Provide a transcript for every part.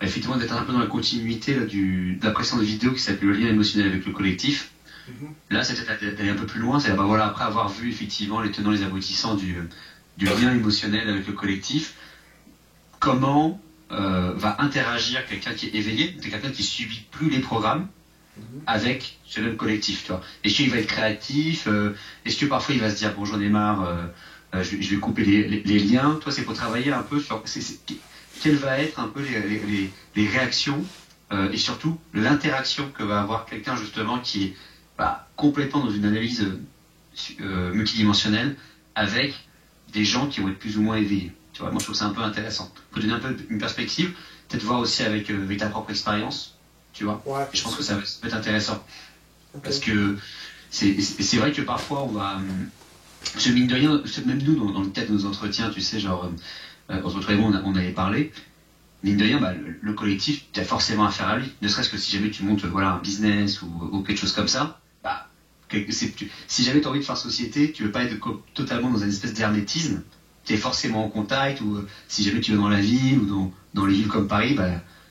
effectivement d'être un peu dans la continuité là, de la précédente vidéo qui s'appelle le lien émotionnel avec le collectif. Là, c'est peut-être d'aller un peu plus loin, c'est bah, voilà, après avoir vu effectivement les tenants, les aboutissants du lien émotionnel avec le collectif, comment va interagir quelqu'un qui est éveillé, quelqu'un qui subit plus les programmes avec ce même collectif, tu vois. Est-ce qu'il va être créatif, est-ce que parfois il va se dire bon j'en ai marre, je vais couper les liens. Toi, c'est pour travailler un peu sur quelles va être un peu les réactions et surtout l'interaction que va avoir quelqu'un justement qui est complètement dans une analyse multidimensionnelle avec des gens qui vont être plus ou moins éveillés. Tu vois, moi je trouve ça un peu intéressant. Faut donner un peu une perspective, peut-être voir aussi avec ta propre expérience, tu vois. Ouais, et je pense que ça peut être intéressant. Okay. Parce que c'est vrai que parfois on va, mine de rien, même nous dans le cadre de nos entretiens, tu sais, genre entre toi et moi on avait parlé, mine de rien, le collectif, tu as forcément affaire à lui. Ne serait-ce que si jamais tu montes un business ou quelque chose comme ça, si jamais tu as envie de faire société, tu veux pas être totalement dans une espèce d'hermétisme, tu es forcément en contact, ou si jamais tu vas dans la ville, ou dans les villes comme Paris,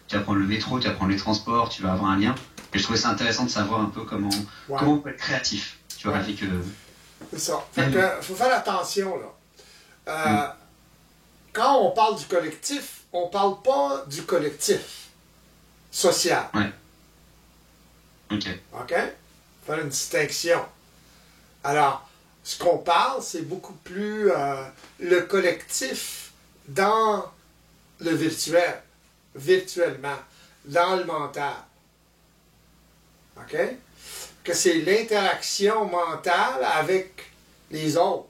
tu vas prendre le métro, tu vas prendre les transports, tu vas avoir un lien. Et je trouvais ça intéressant de savoir un peu comment on peut être créatif, tu vois, avec... C'est ça. Fait que, faut faire attention, là. Quand on parle du collectif, on parle pas du collectif social. Ouais. OK. OK? Faire une distinction. Alors, ce qu'on parle, c'est beaucoup plus le collectif dans le virtuel, virtuellement, dans le mental. OK? Que c'est l'interaction mentale avec les autres.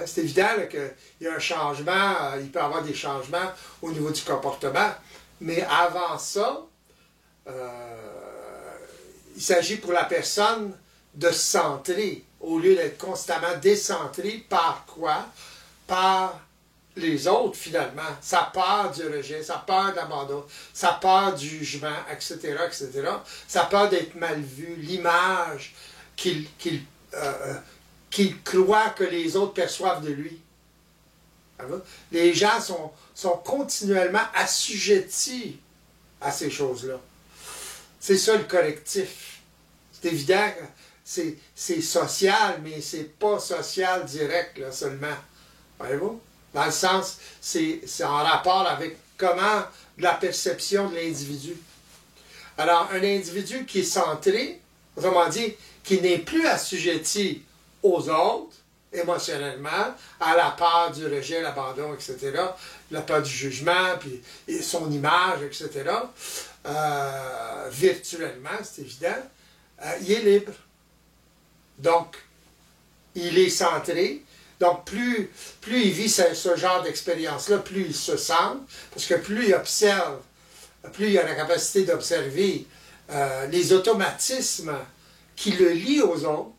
C'est évident qu'il y a un changement, il peut y avoir des changements au niveau du comportement, mais avant ça, il s'agit pour la personne de se centrer, au lieu d'être constamment décentré par quoi? Par les autres, finalement. Sa peur du rejet, sa peur de l'abandon, sa peur du jugement, etc., etc. Sa peur d'être mal vu, l'image qu'il croit que les autres perçoivent de lui. Les gens sont continuellement assujettis à ces choses-là. C'est ça le collectif. C'est évident que c'est social, mais c'est pas social direct là, seulement. Voyez-vous? Dans le sens, c'est en rapport avec comment la perception de l'individu. Alors, un individu qui est centré, autrement dit, qui n'est plus assujetti aux autres, émotionnellement, à la peur du rejet, l'abandon, etc., la peur du jugement, puis et son image, etc., virtuellement, c'est évident, il est libre. Donc, il est centré. Donc, plus il vit ce genre d'expérience-là, plus il se sent, parce que plus il observe, plus il a la capacité d'observer les automatismes qui le lient aux autres.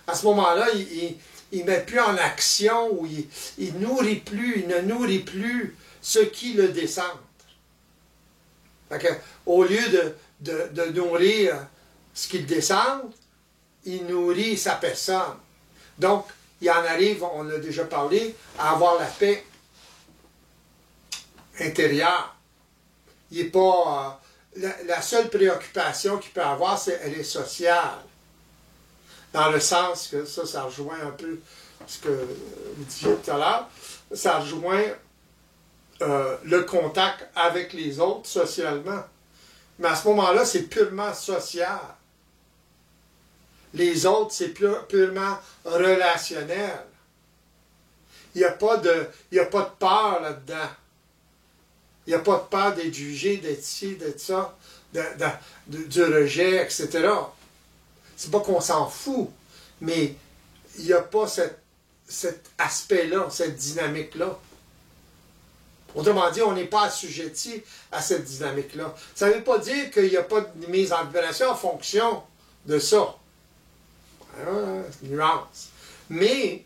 À ce moment-là, il ne met plus en action, ou il ne nourrit plus ce qui le décentre. Au lieu de nourrir ce qui le décentre, il nourrit sa personne. Donc, il en arrive, on l'a déjà parlé, à avoir la paix intérieure. Il n'est pas... la seule préoccupation qu'il peut avoir, elle est sociale. Dans le sens que ça rejoint un peu ce que vous disiez tout à l'heure, ça rejoint le contact avec les autres socialement. Mais à ce moment-là, c'est purement social. Les autres, c'est purement relationnel. Il n'y a pas de peur là-dedans. Il n'y a pas de peur d'être jugé, d'être ci, d'être ça, du rejet, etc. C'est pas qu'on s'en fout, mais il n'y a pas cet aspect-là, cette dynamique-là. Autrement dit, on n'est pas assujetti à cette dynamique-là. Ça ne veut pas dire qu'il n'y a pas de mise en opération en fonction de ça. Nuance. Mais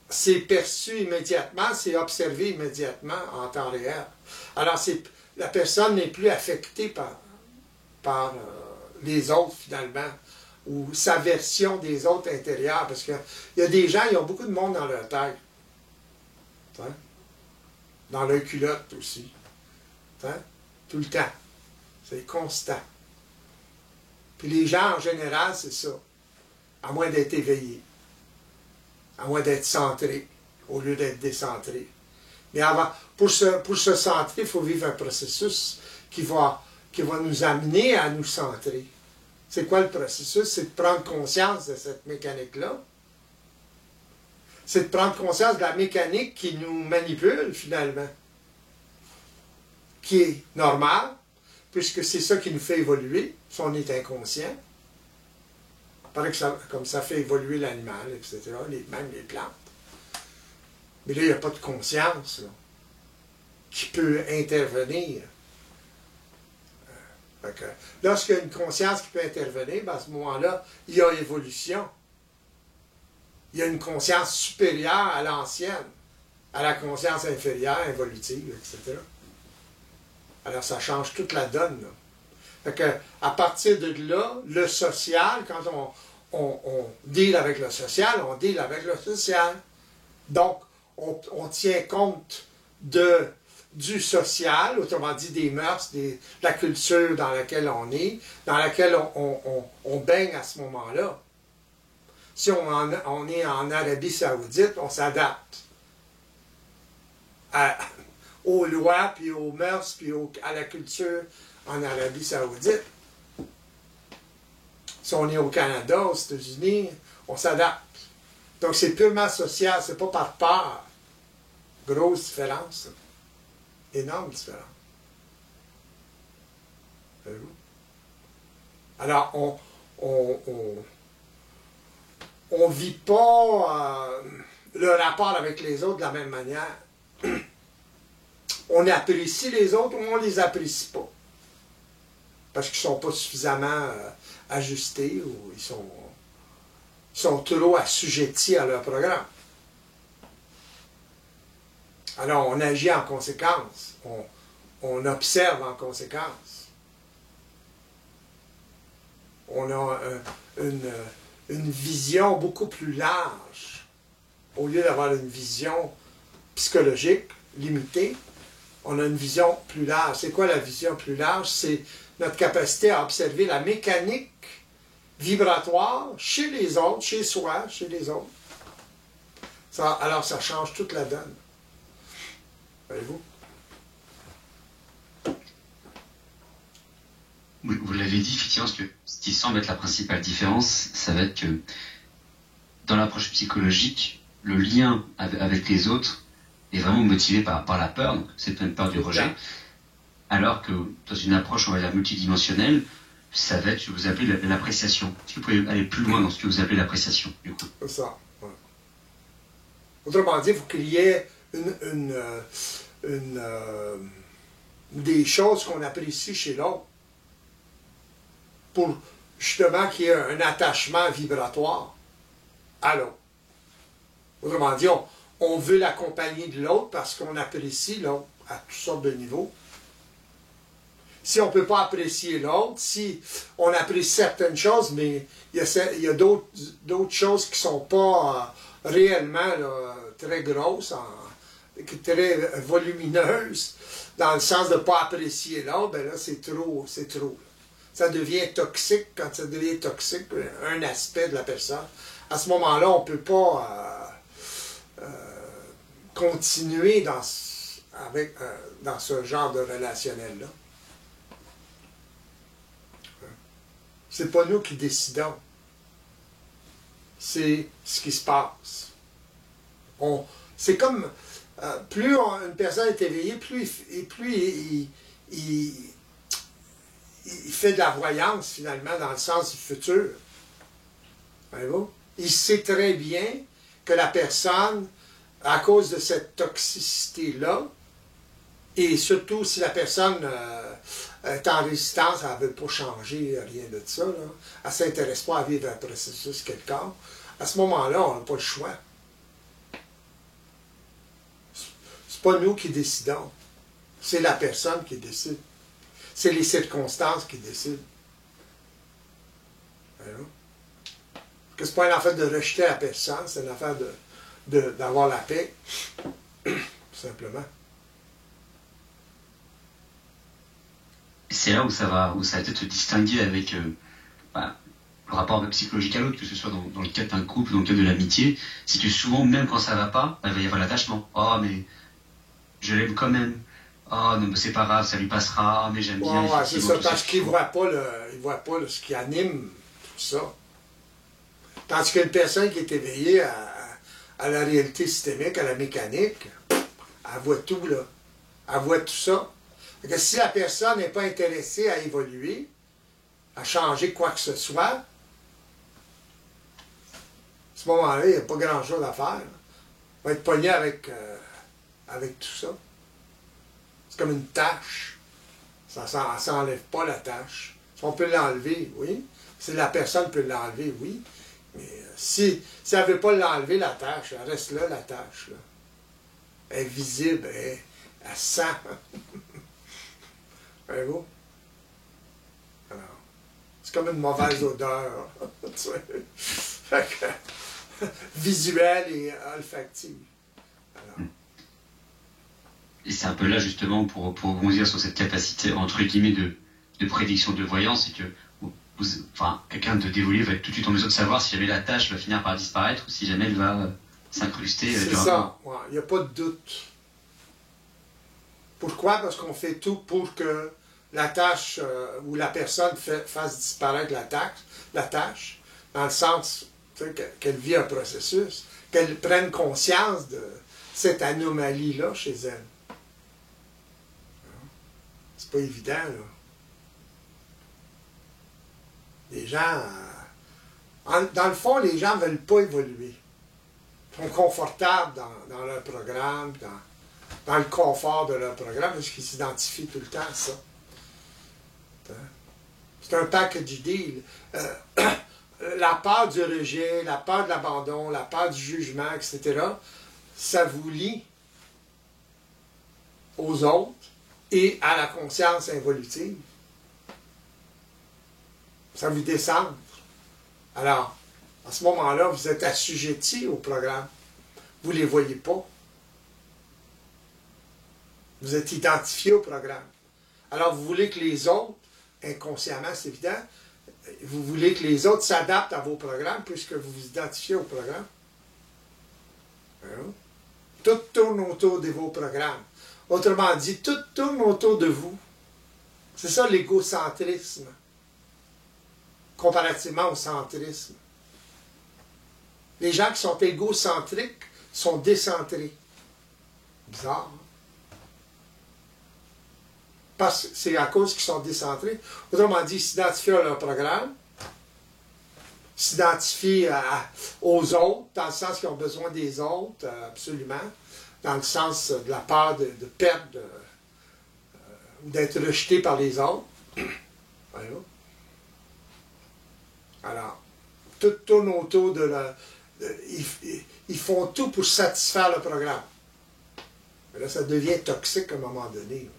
c'est perçu immédiatement, c'est observé immédiatement en temps réel. Alors, la personne n'est plus affectée par les autres, finalement, ou sa version des autres intérieures, parce qu'il y a des gens, ils ont beaucoup de monde dans leur tête. Hein? Dans leur culotte aussi. Hein? Tout le temps. C'est constant. Puis les gens, en général, c'est ça. À moins d'être éveillés. À moins d'être centrés, au lieu d'être décentrés. Mais avant, pour se centrer, il faut vivre un processus qui va nous amener à nous centrer. C'est quoi le processus? C'est de prendre conscience de cette mécanique-là. C'est de prendre conscience de la mécanique qui nous manipule, finalement. Qui est normale, puisque c'est ça qui nous fait évoluer, si on est inconscient. Pareil que ça, comme ça fait évoluer l'animal, etc., même les plantes. Mais là, il n'y a pas de conscience là, qui peut intervenir. Lorsqu'il y a une conscience qui peut intervenir, ben à ce moment-là, il y a évolution. Il y a une conscience supérieure à l'ancienne, à la conscience inférieure, évolutive, etc. Alors, ça change toute la donne. Là. Fait que, à partir de là, le social, quand on deal avec le social, on deal avec le social. Donc, on tient compte du social, autrement dit des mœurs, de la culture dans laquelle on est, dans laquelle on baigne à ce moment-là. Si on est en Arabie Saoudite, on s'adapte aux lois, puis aux mœurs, puis à la culture en Arabie Saoudite. Si on est au Canada, aux États-Unis, on s'adapte. Donc c'est purement social, c'est pas par peur. Grosse différence. Énorme différence. Alors, on vit pas le rapport avec les autres de la même manière. On apprécie les autres ou on les apprécie pas. Parce qu'ils sont pas suffisamment ajustés ou ils sont trop assujettis à leur programme. Alors, on agit en conséquence. On observe en conséquence. On a une vision beaucoup plus large. Au lieu d'avoir une vision psychologique, limitée, on a une vision plus large. C'est quoi la vision plus large? C'est notre capacité à observer la mécanique vibratoire chez les autres, chez soi, chez les autres. Alors, ça change toute la donne. Voyez-vous? Vous l'avez dit, effectivement, ce qui semble être la principale différence, ça va être que dans l'approche psychologique, le lien avec les autres est vraiment motivé par la peur, donc c'est une peur du rejet, alors que dans une approche, on va dire, multidimensionnelle, ça va être ce que vous appelez l'appréciation. Est-ce que vous pouvez aller plus loin dans ce que vous appelez l'appréciation, du coup? C'est ça. Ouais. Autrement dit, il faut qu'il y ait des choses qu'on apprécie chez l'autre pour justement qu'il y ait un attachement vibratoire à l'autre. Autrement dit, on veut l'accompagner de l'autre parce qu'on apprécie l'autre à toutes sortes de niveaux. Si on ne peut pas apprécier l'autre, si on apprécie certaines choses, mais il y a d'autres choses qui ne sont pas réellement là, très grosses, très volumineuses, dans le sens de ne pas apprécier l'autre, ben là, c'est trop. Ça devient toxique. Quand ça devient toxique, un aspect de la personne, à ce moment-là, on ne peut pas continuer dans ce genre de relationnel-là. C'est pas nous qui décidons. C'est ce qui se passe. C'est comme, plus une personne est éveillée, plus il fait de la voyance, finalement, dans le sens du futur. Voyez-vous? Il sait très bien que la personne, à cause de cette toxicité-là, et surtout si la personne est en résistance, elle ne veut pas changer, rien de ça, là. Elle ne s'intéresse pas à vivre un processus quelconque, à ce moment-là, on n'a pas le choix. C'est pas nous qui décidons. C'est la personne qui décide. C'est les circonstances qui décident. Ce n'est pas une affaire de rejeter la personne, c'est une affaire d'avoir la paix. Tout simplement. c'est là où ça va peut-être se distinguer avec bah, le rapport psychologique à l'autre, que ce soit dans le cadre d'un couple, dans le cadre de l'amitié. C'est que souvent, même quand ça va pas, il va y avoir l'attachement. Oh, mais je l'aime quand même. Oh, non, mais c'est pas grave, ça lui passera. Mais j'aime bien. Ouais, c'est ça, parce qu'il ne voit pas, ce qui anime tout ça. Tandis qu'une personne qui est éveillée à la réalité systémique, à la mécanique, elle voit tout, là. Elle voit tout ça. Donc, si la personne n'est pas intéressée à évoluer, à changer quoi que ce soit, à ce moment-là, il n'y a pas grand-chose à faire. On va être pogné avec tout ça. C'est comme une tâche. Ça ne s'enlève pas, la tâche. Si on peut l'enlever, oui. Si la personne peut l'enlever, oui. Mais si elle ne veut pas l'enlever, la tâche, elle reste là, la tâche. Là. Elle est visible, elle sent. Voyez-vous? Alors, c'est comme une mauvaise odeur. Visuelle et olfactive. Alors. Et c'est un peu là, justement, pour rebondir sur cette capacité, entre guillemets, de prédiction, de voyance, c'est que quelqu'un de dévolu va être tout de suite en mesure de savoir si jamais la tâche va finir par disparaître ou si jamais elle va s'incruster. C'est ça, il n'y a pas de doute. Pourquoi? Parce qu'on fait tout pour que la tâche ou la personne fasse disparaître la tâche, dans le sens qu'elle vit un processus, qu'elle prenne conscience de cette anomalie-là chez elle. C'est pas évident, là. Les gens, dans le fond, les gens ne veulent pas évoluer. Ils sont confortables dans leur programme, dans le confort de leur programme, parce qu'ils s'identifient tout le temps à ça. C'est un package deal. La peur du rejet, la peur de l'abandon, la peur du jugement, etc., ça vous lie aux autres et à la conscience involutive. Ça vous décentre. Alors, à ce moment-là, vous êtes assujetti au programme. Vous ne les voyez pas. Vous êtes identifié au programme. Alors, vous voulez que les autres, inconsciemment, c'est évident, vous voulez que les autres s'adaptent à vos programmes puisque vous vous identifiez au programme. Tout tourne autour de vos programmes. Autrement dit, tout tourne autour de vous. C'est ça l'égocentrisme, comparativement au centrisme. Les gens qui sont égocentriques sont décentrés. Bizarre. Hein? Parce que c'est à cause qu'ils sont décentrés. Autrement dit, ils s'identifient à leur programme, s'identifient aux autres, dans le sens qu'ils ont besoin des autres, absolument, dans le sens de la peur de perdre ou d'être rejeté par les autres. Voilà. Alors, tout tourne autour de leur... Ils font tout pour satisfaire le programme. Mais là, ça devient toxique à un moment donné.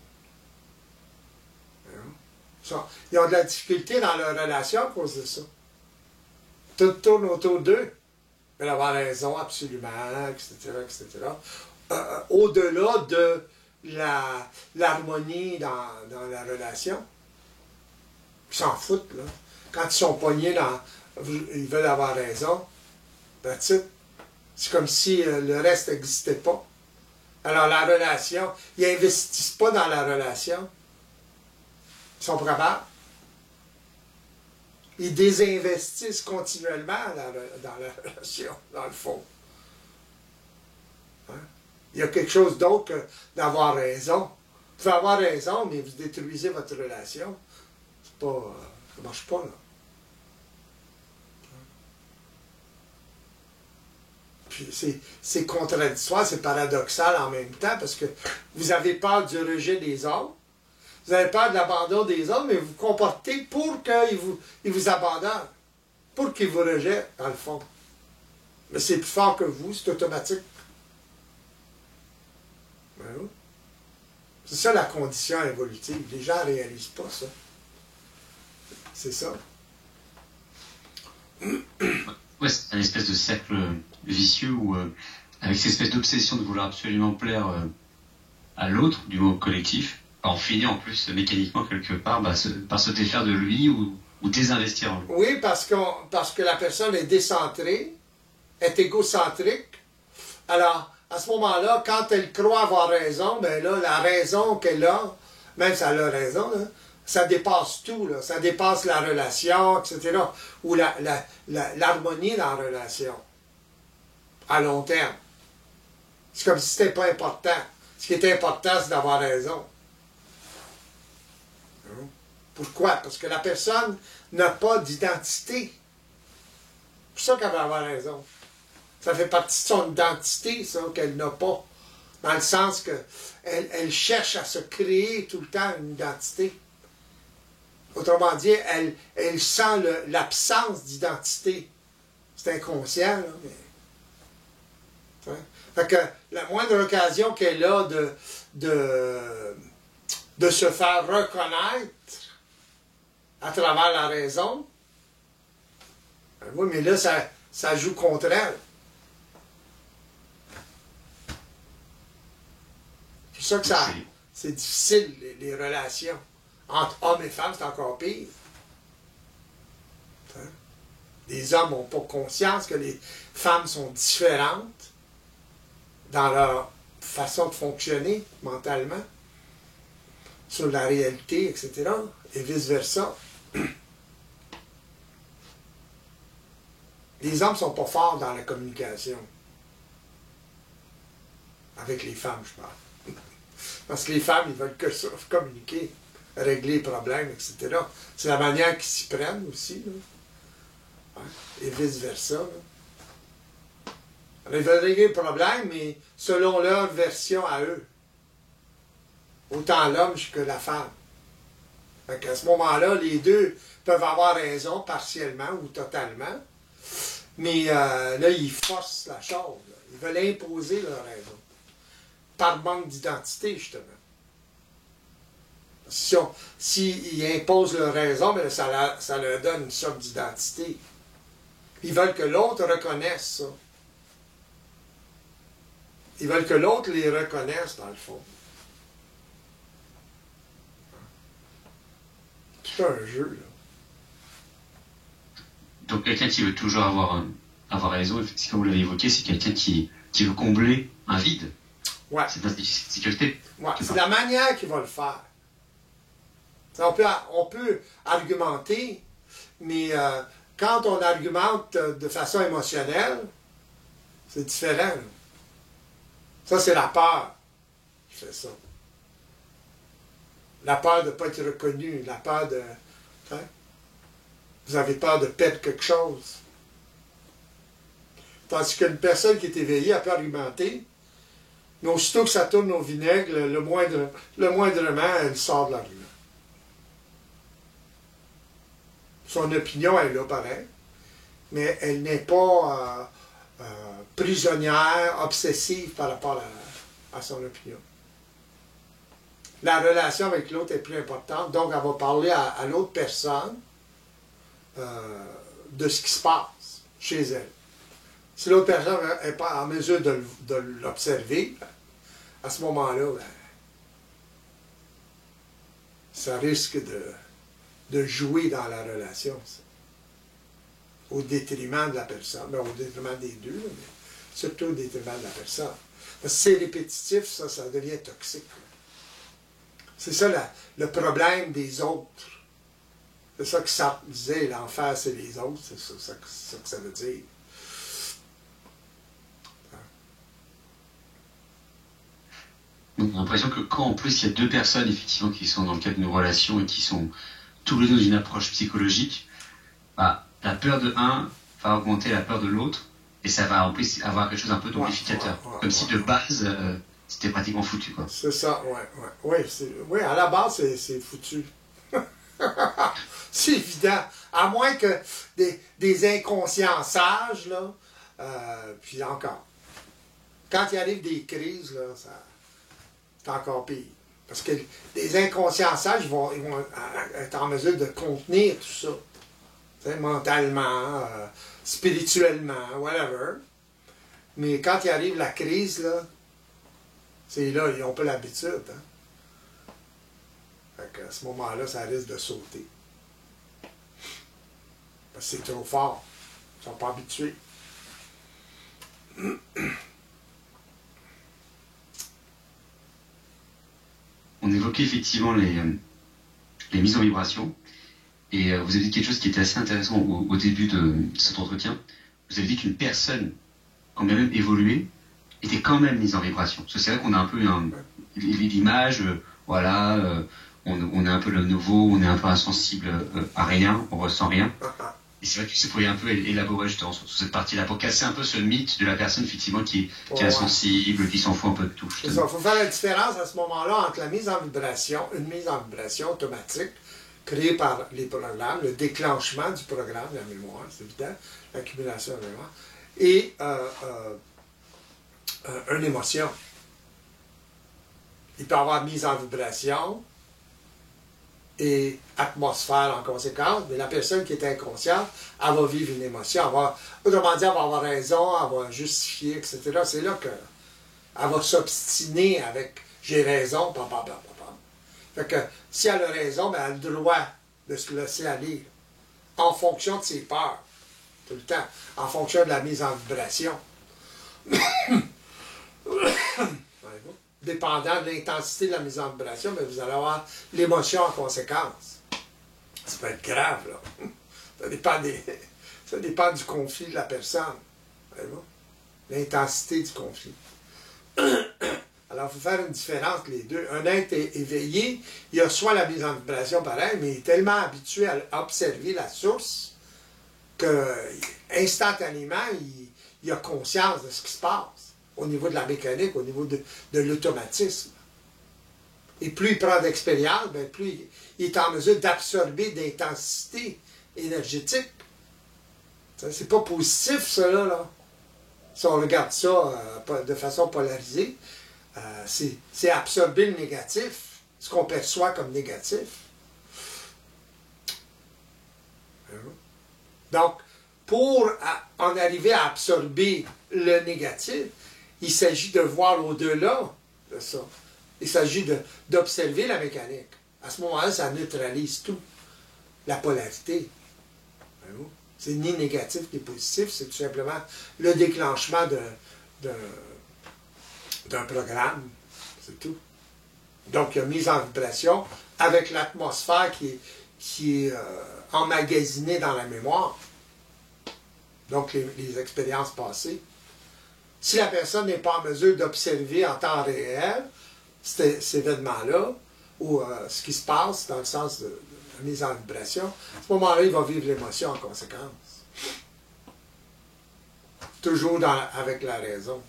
Ils ont de la difficulté dans leur relation à cause de ça. Tout tourne autour d'eux. Ils veulent avoir raison, absolument, etc., etc. Au-delà de l'harmonie dans la relation. Ils s'en foutent, là. Quand ils sont pognés ils veulent avoir raison. That's it. C'est comme si le reste n'existait pas. Alors la relation, ils n'investissent pas dans la relation. Ils sont capables. Ils désinvestissent continuellement dans la relation, dans le fond. Hein? Il y a quelque chose d'autre que d'avoir raison. Vous pouvez avoir raison, mais vous détruisez votre relation. C'est pas... ça ne marche pas, là. Puis c'est contradictoire, c'est paradoxal en même temps, parce que vous avez peur du rejet des autres. Vous avez peur de l'abandon des autres, mais vous vous comportez pour qu'ils vous abandonnent, pour qu'ils vous rejettent, dans le fond. Mais c'est plus fort que vous, c'est automatique. Ben, c'est ça la condition évolutive. Les gens ne réalisent pas ça. C'est ça. Ouais, c'est une espèce de cercle vicieux où, avec cette espèce d'obsession de vouloir absolument plaire à l'autre, du mot collectif, on finit en plus mécaniquement quelque part par se défaire de lui ou désinvestir en lui. Oui, parce que la personne est décentrée, est égocentrique. Alors, à ce moment-là, quand elle croit avoir raison, ben là, la raison qu'elle a, même si elle a raison, là, ça dépasse tout, là. Ça dépasse la relation, etc. Ou l'harmonie dans la relation, à long terme. C'est comme si c'était pas important. Ce qui est important, c'est d'avoir raison. Pourquoi? Parce que la personne n'a pas d'identité. C'est pour ça qu'elle va avoir raison. Ça fait partie de son identité, ça, qu'elle n'a pas. Dans le sens qu'elle cherche à se créer tout le temps une identité. Autrement dit, elle sent l'absence d'identité. C'est inconscient, là, mais... Fait que la moindre occasion qu'elle a de se faire reconnaître à travers la raison, ben oui, mais là, ça joue contre elle. C'est pour ça que c'est difficile, les relations. Entre hommes et femmes, c'est encore pire. Les hommes n'ont pas conscience que les femmes sont différentes dans leur façon de fonctionner mentalement, sur la réalité, etc., et vice-versa. Les hommes ne sont pas forts dans la communication. Avec les femmes, je parle. Parce que les femmes, ils veulent que ça, communiquer, régler les problèmes, etc. C'est la manière qu'ils s'y prennent aussi, là. Et vice-versa. Ils veulent régler les problèmes, mais selon leur version à eux. Autant l'homme que la femme. Fait qu'à ce moment-là, les deux peuvent avoir raison partiellement ou totalement, mais là, ils forcent la chose. Là. Ils veulent imposer leur raison. Par manque d'identité, justement. S'ils imposent leur raison, bien, ça leur donne une sorte d'identité. Ils veulent que l'autre reconnaisse ça. Ils veulent que l'autre les reconnaisse, dans le fond. C'est un jeu, là. Donc quelqu'un qui veut toujours avoir raison, comme vous l'avez évoqué, c'est quelqu'un qui veut combler un vide. Ouais. C'est une difficulté. Ouais, c'est la manière qu'il va le faire. On peut argumenter, mais quand on argumente de façon émotionnelle, c'est différent. Là. Ça, c'est la peur qui fait ça. La peur de ne pas être reconnu, la peur de... Hein? Vous avez peur de perdre quelque chose. Tandis qu'une personne qui est éveillée, elle peut argumenter, mais aussitôt que ça tourne au vinaigre, le moindrement, elle sort de l'argument. Son opinion est là, pareil, mais elle n'est pas prisonnière, obsessive par rapport à son opinion. La relation avec l'autre est plus importante, donc elle va parler à l'autre personne de ce qui se passe chez elle. Si l'autre personne n'est pas en mesure de l'observer, à ce moment-là, ben, ça risque de jouer dans la relation, ça. Au détriment de la personne, ben, au détriment des deux, mais surtout au détriment de la personne. Parce que c'est répétitif, ça devient toxique. C'est ça le problème des autres. C'est ça que Sartre disait, l'enfer c'est les autres, c'est ça que ça veut dire. Donc, on a l'impression que quand en plus il y a deux personnes effectivement qui sont dans le cadre d'une relation et qui sont tous les deux dans une approche psychologique, bah, la peur de un va augmenter la peur de l'autre et ça va en plus avoir quelque chose un peu d'amplificateur. Comme si de base c'était pratiquement foutu, quoi. C'est ça, oui, à la base c'est foutu. C'est évident. À moins que des inconscients sages, là, puis encore. Quand il arrive des crises, là, c'est encore pire. Parce que les inconscients sages, ils vont être en mesure de contenir tout ça. T'sais, mentalement, spirituellement, whatever. Mais quand il arrive la crise, là, c'est là, ils n'ont pas l'habitude. Hein. Fait qu'à ce moment-là, ça risque de sauter. Parce que c'est trop fort. Ils ne sont pas habitués. On évoquait effectivement les mises en vibration. Et vous avez dit quelque chose qui était assez intéressant au début de cet entretien. Vous avez dit qu'une personne, quand même évoluée, était quand même mise en vibration. Parce que c'est vrai qu'on a un peu l'image, voilà, on est un peu le nouveau, on est un peu insensible à rien, on ressent rien. Et c'est vrai que vous pourriez un peu élaborer justement sur cette partie-là, pour casser un peu ce mythe de la personne effectivement qui est insensible, qui s'en fout un peu de tout. Il faut faire la différence à ce moment-là entre la mise en vibration, une mise en vibration automatique, créée par les programmes, le déclenchement du programme de la mémoire, c'est évident, l'accumulation de la mémoire, et une émotion. Il peut y avoir mise en vibration et atmosphère en conséquence, mais la personne qui est inconsciente, elle va vivre une émotion, autrement dit, elle va avoir raison, elle va justifier, etc. C'est là qu'elle va s'obstiner avec « j'ai raison », papa. Fait que si elle a raison, ben, elle a le droit de se laisser aller en fonction de ses peurs, tout le temps, en fonction de la mise en vibration. Dépendant de l'intensité de la mise en vibration, mais vous allez avoir l'émotion en conséquence. Ça peut être grave, là. Ça dépend du conflit de la personne. L'intensité du conflit. Alors, il faut faire une différence entre les deux. Un être éveillé, il a soit la mise en vibration pareil, mais il est tellement habitué à observer la source que instantanément, il a conscience de ce qui se passe au niveau de la mécanique, au niveau de l'automatisme. Et plus il prend d'expérience, ben plus il est en mesure d'absorber d'intensité énergétique. C'est pas positif, cela, là. Si on regarde ça de façon polarisée, c'est absorber le négatif, ce qu'on perçoit comme négatif. Donc, pour en arriver à absorber le négatif, il s'agit de voir au-delà de ça. Il s'agit d'observer la mécanique. À ce moment-là, ça neutralise tout. La polarité. C'est ni négatif ni positif, c'est tout simplement le déclenchement d'un programme. C'est tout. Donc, il y a mise en vibration avec l'atmosphère qui est emmagasinée dans la mémoire. Donc, les expériences passées. Si la personne n'est pas en mesure d'observer en temps réel cet événement-là, ou ce qui se passe dans le sens de la mise en vibration, à ce moment-là, il va vivre l'émotion en conséquence. Toujours avec la raison.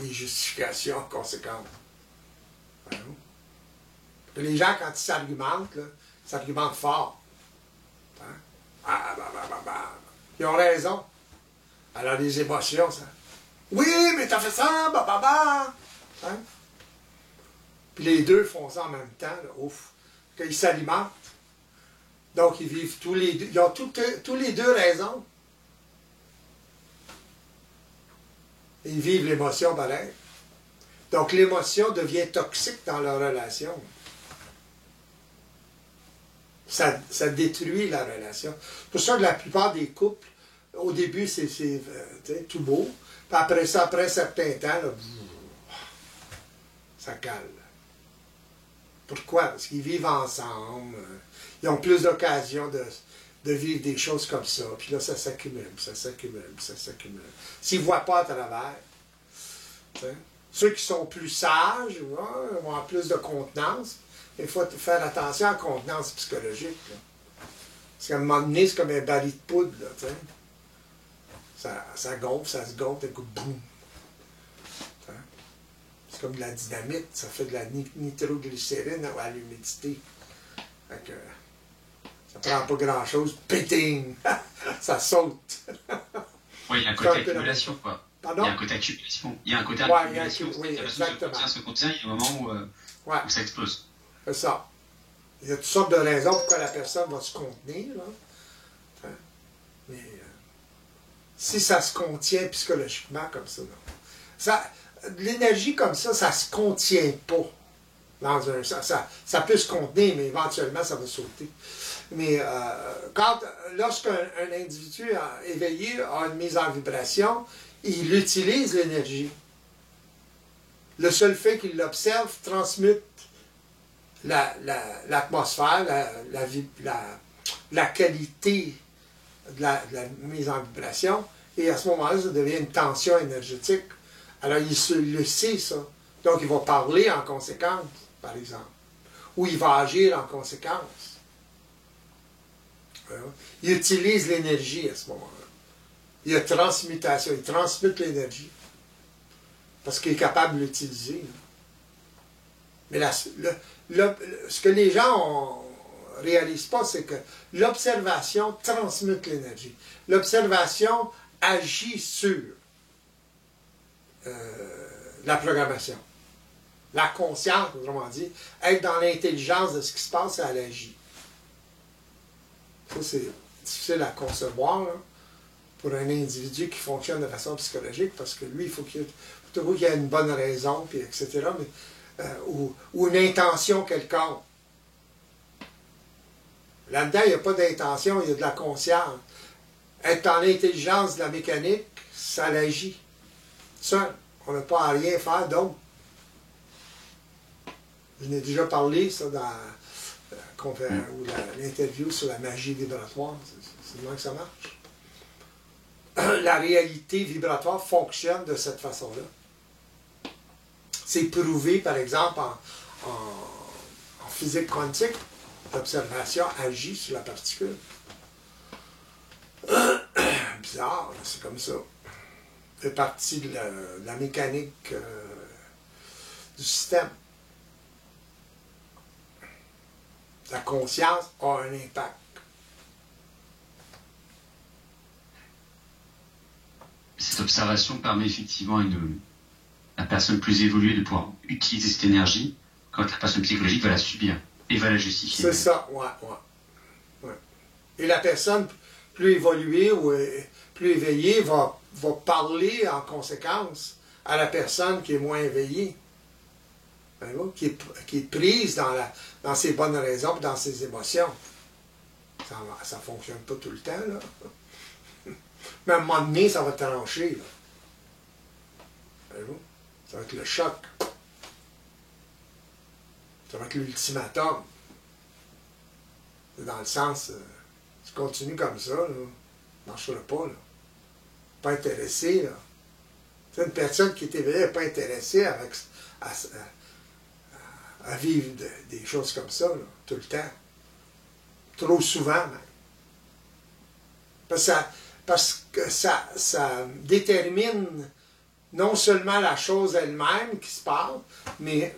Les justifications en conséquence. Les gens, quand ils s'argumentent, ils s'argumentent fort. Ils ont raison. Alors, les émotions, ça. Oui, mais t'as fait ça, Hein? Puis les deux font ça en même temps, là, ouf. Ils s'alimentent. Donc, ils vivent tous les deux. Ils ont tous les deux raison. Ils vivent l'émotion pareil. Donc, l'émotion devient toxique dans leur relation. Ça détruit la relation. C'est pour ça que la plupart des couples, au début, c'est tout beau. Puis après ça, après un certain temps, là, ça cale. Pourquoi? Parce qu'ils vivent ensemble. Ils ont plus d'occasions de vivre des choses comme ça. Puis là, ça s'accumule, ça s'accumule, ça s'accumule. S'ils ne voient pas à travers. T'sais. Ceux qui sont plus sages vont avoir plus de contenance. Il faut faire attention à la contenance psychologique. Là. Parce qu'à un moment donné, c'est comme un baril de poudre. Là, ça gonfle, ça se gonfle, et boum. C'est comme de la dynamite, ça fait de la nitroglycérine à l'humidité. Ça prend pas grand-chose, péting! Ça saute! Oui, il y a un côté accumulation, quoi. Pardon? Il y a un côté accumulation. Il y a un côté accumulation. Oui, exactement. Se contient, il y a un moment où ça explose. C'est ça. Il y a toutes sortes de raisons pourquoi la personne va se contenir. Là. Mais si ça se contient psychologiquement comme ça, l'énergie comme ça se contient pas. Ça peut se contenir, mais éventuellement, ça va sauter. Mais lorsqu'un individu éveillé a une mise en vibration, il utilise l'énergie. Le seul fait qu'il l'observe transmute l'atmosphère, la qualité de la mise en vibration, et à ce moment-là, ça devient une tension énergétique. Alors, il le sait, ça. Donc, il va parler en conséquence, par exemple. Ou il va agir en conséquence. Il utilise l'énergie à ce moment-là. Il y a transmutation, il transmute l'énergie. Parce qu'il est capable de l'utiliser. Mais ce que les gens ne réalisent pas, c'est que l'observation transmute l'énergie. L'observation agit sur la programmation. La conscience, autrement dit, être dans l'intelligence de ce qui se passe, elle agit. Ça, c'est difficile à concevoir là, pour un individu qui fonctionne de façon psychologique, parce que lui, il faut qu'il y ait une bonne raison, puis etc., mais, ou une intention quelconque. Là-dedans, il n'y a pas d'intention, il y a de la conscience. Être dans l'intelligence de la mécanique, ça l'agit. Seul. On n'a pas à rien faire d'autre. Je n'ai déjà parlé, ça, dans l'interview sur la magie vibratoire. C'est de là que ça marche. La réalité vibratoire fonctionne de cette façon-là. C'est prouvé, par exemple, en physique quantique. L'observation agit sur la particule. Bizarre, c'est comme ça. C'est partie de la mécanique du système. La conscience a un impact. Cette observation permet effectivement à la personne plus évoluée de pouvoir utiliser cette énergie quand la personne psychologique va la subir et va la justifier. C'est ça, ouais. Et la personne plus évoluée ou plus éveillée va parler en conséquence à la personne qui est moins éveillée, qui est prise dans ses bonnes raisons et dans ses émotions. Ça ne fonctionne pas tout le temps, là. Mais à un moment donné, ça va trancher, là. Ça va être le choc. Ça va être l'ultimatum. Dans le sens, tu continues comme ça, là, ne marchera pas, là. Pas intéressé, là. C'est une personne qui est éveillée, pas intéressée à vivre des choses comme ça, là, tout le temps. Trop souvent, même. Parce que ça détermine non seulement la chose elle-même qui se passe, mais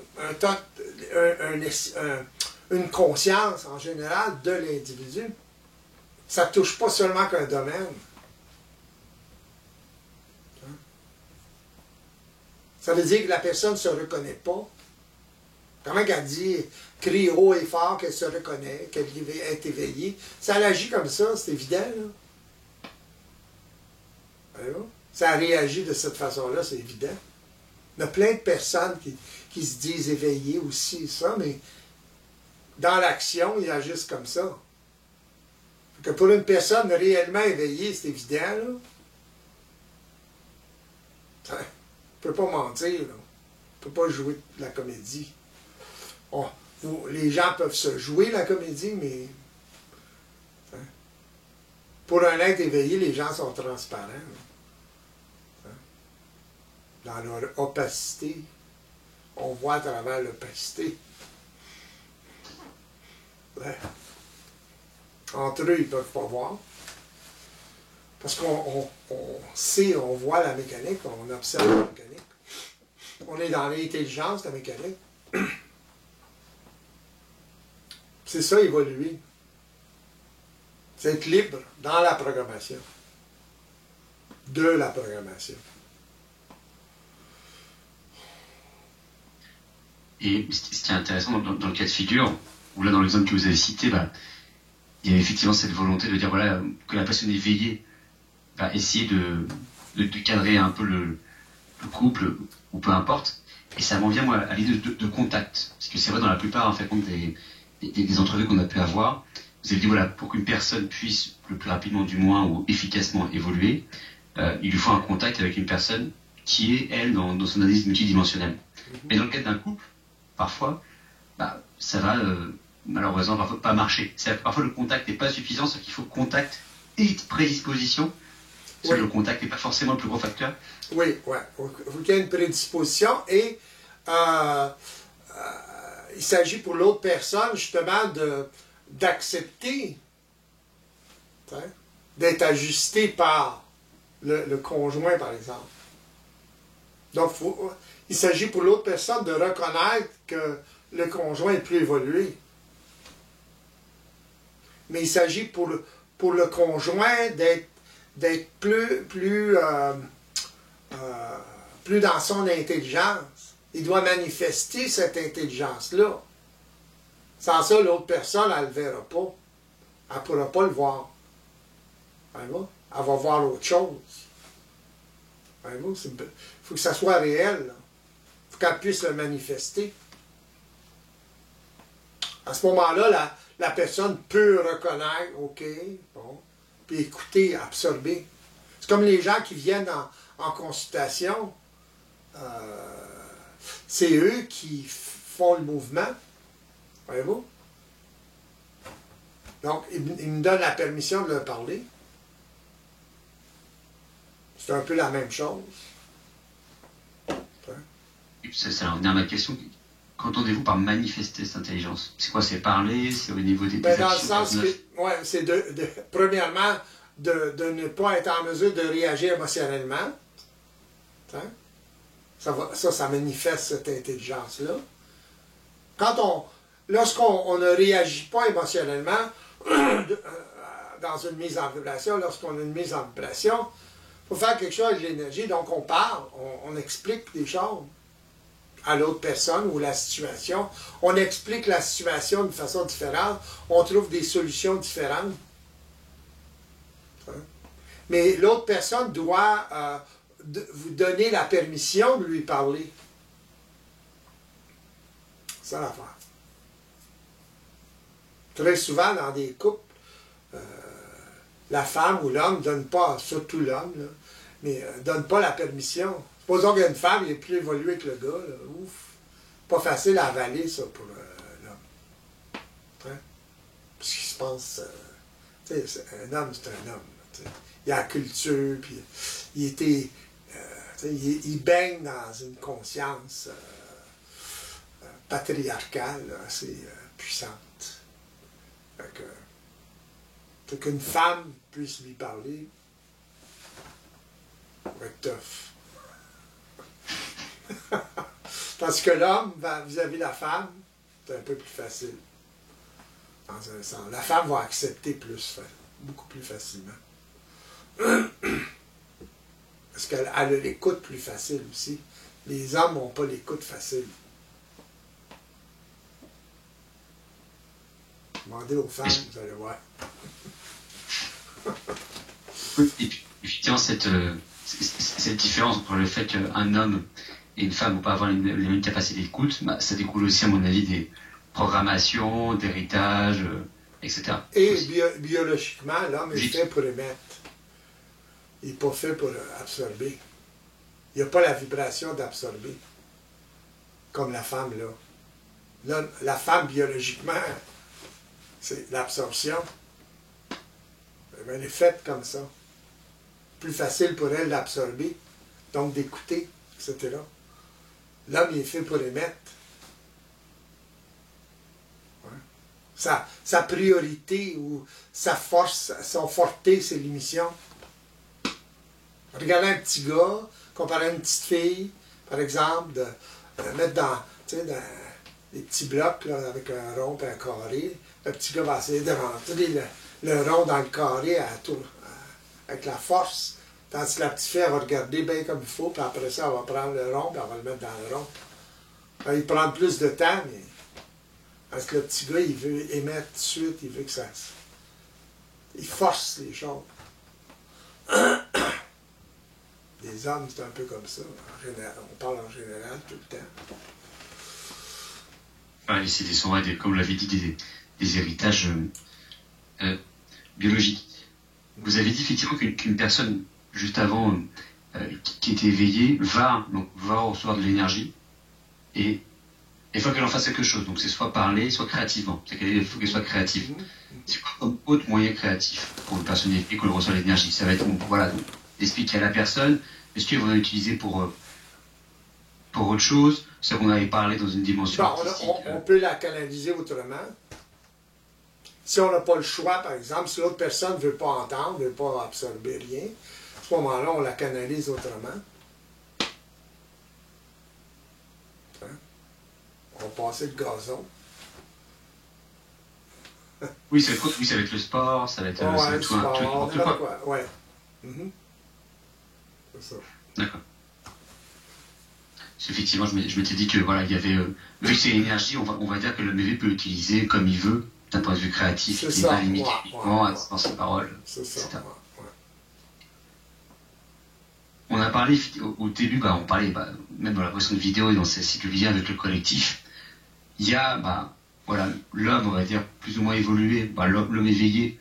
une conscience en général de l'individu. Ça ne touche pas seulement qu'un domaine. Ça veut dire que la personne ne se reconnaît pas. Comment qu'elle dit, crie haut et fort qu'elle se reconnaît, qu'elle est éveillée. Ça agit comme ça, c'est évident, là. Ça réagit de cette façon-là, c'est évident. Il y a plein de personnes qui se disent éveillées aussi, ça, mais dans l'action, ils agissent comme ça. Que pour une personne réellement éveillée, c'est évident, là. On ne peut pas mentir, là. On ne peut pas jouer de la comédie. Les gens peuvent se jouer la comédie, mais pour un être éveillé, les gens sont transparents. Dans leur opacité, on voit à travers l'opacité. Ouais. Entre eux, ils ne peuvent pas voir. Parce qu'on sait, on voit la mécanique, on observe la mécanique. On est dans l'intelligence de la mécanique. C'est ça, évoluer. C'est être libre dans la programmation. De la programmation. Et ce qui est intéressant dans le cas de figure, ou là dans l'exemple que vous avez cité, il y a effectivement cette volonté de dire voilà, que la personne éveillée va essayer de cadrer un peu le couple, ou peu importe, Et ça m'en vient, moi, à l'idée de contact. Parce que c'est vrai, dans la plupart, en fait, des entrevues qu'on a pu avoir, vous avez dit, voilà, pour qu'une personne puisse le plus rapidement du moins ou efficacement évoluer, il lui faut un contact avec une personne qui est, elle, dans son analyse multidimensionnelle. Mais dans le cadre d'un couple, parfois, bah, ça va malheureusement parfois pas marcher. Parfois le contact n'est pas suffisant, sauf qu'il faut contact et prédisposition. Parce que le contact n'est pas forcément le plus gros facteur. Oui, ouais. Il faut qu'il y ait une prédisposition et il s'agit pour l'autre personne justement d'accepter d'être ajusté par le conjoint, par exemple. Donc, il s'agit pour l'autre personne de reconnaître que le conjoint est plus évolué. Mais il s'agit pour le conjoint d'être plus dans son intelligence. Il doit manifester cette intelligence-là. Sans ça, l'autre personne, elle ne le verra pas. Elle ne pourra pas le voir. Elle va voir autre chose. Il faut que ça soit réel. Il faut qu'elle puisse le manifester. À ce moment-là, la personne peut reconnaître, OK, bon, puis écouter, absorber. C'est comme les gens qui viennent en consultation. C'est eux qui font le mouvement. Voyez-vous? Donc, ils me donnent la permission de leur parler. C'est un peu la même chose. Ça revient à ma question. Qu'entendez-vous par manifester cette intelligence? C'est quoi? C'est parler? C'est au niveau des dans le sens que, ouais, c'est premièrement, de ne pas être en mesure de réagir émotionnellement. Ça manifeste cette intelligence-là. Lorsqu'on ne réagit pas émotionnellement, dans une mise en vibration, lorsqu'on a une mise en vibration, il faut faire quelque chose avec l'énergie. Donc on parle, on explique des choses à l'autre personne ou la situation. On explique la situation d'une façon différente. On trouve des solutions différentes. Mais l'autre personne doit vous donner la permission de lui parler. C'est ça l'affaire. Très souvent, dans des couples, la femme ou l'homme ne donne pas, surtout l'homme, mais donne pas la permission. Supposons qu'il y a une femme qui est plus évoluée que le gars. Là. Ouf! Pas facile à avaler, ça, pour l'homme. Parce qu'il se pense... un homme, c'est un homme. T'sais. Il a la culture, puis il était... il baigne dans une conscience patriarcale assez puissante. Fait qu'une femme puisse lui parler, va être tough. Tandis que l'homme, vis-à-vis de la femme, c'est un peu plus facile. Dans un sens. La femme va accepter beaucoup plus facilement. Parce qu'elle a l'écoute plus facile aussi. Les hommes n'ont pas l'écoute facile. Demandez aux femmes, vous allez voir. Et puis, effectivement, cette différence entre le fait qu'un homme et une femme ne vont pas avoir les mêmes capacités d'écoute, bah, ça découle aussi, à mon avis, des programmations, d'héritage, etc. Et biologiquement, l'homme est fait pour émettre. Il n'est pas fait pour absorber. Il n'y a pas la vibration d'absorber. Comme la femme, là. La femme, biologiquement, c'est l'absorption. Elle est faite comme ça. Plus facile pour elle d'absorber, donc d'écouter, etc. L'homme, il est fait pour émettre. Ouais. Sa priorité ou sa force, son forté, c'est l'émission. Regardez un petit gars, comparé à une petite fille, par exemple, de mettre dans des petits blocs là, avec un rond et un carré. Le petit gars va essayer de rentrer le rond dans le carré avec la force. Tandis que la petite fille, elle va regarder bien comme il faut, puis après ça, elle va prendre le rond, puis elle va le mettre dans le rond. Alors, il prend plus de temps, mais parce que le petit gars, il veut émettre tout de suite, il veut que ça... Il force les choses. les hommes, c'est un peu comme ça. En général, on parle en général tout le temps. Ouais, c'est comme vous l'avez dit, des héritages biologiques. Vous avez dit effectivement qu'une personne, juste avant, qui était éveillée, va recevoir de l'énergie, et il faut qu'elle en fasse quelque chose. Donc c'est soit parler, soit créativement. Il faut qu'elle soit créative. C'est quoi comme autre moyen créatif pour une personne éveillée qu'on reçoit l'énergie? Ça va être, voilà, d'expliquer à la personne, est-ce qu'ils vont l'utiliser pour autre chose? C'est qu'on avait parlé dans une dimension artistique. On peut la canaliser autrement. Si on n'a pas le choix, par exemple, si l'autre personne ne veut pas entendre, ne veut pas absorber rien, à ce moment-là, on la canalise autrement. Hein? On va passer le gazon. Oui, ça va être le sport, ça va être, tout n'importe quoi. Ouais. C'est ça. D'accord. Effectivement, je m'étais dit que voilà, il y avait, vu que c'est l'énergie, on va dire que le bébé peut l'utiliser comme il veut, d'un point de vue créatif, il n'est pas limité dans ses paroles, etc. On a parlé au début, on parlait même dans la question de vidéo et dans ces cycles vidéo avec le collectif. Il y a voilà, l'homme, on va dire, plus ou moins évolué, l'homme éveillé,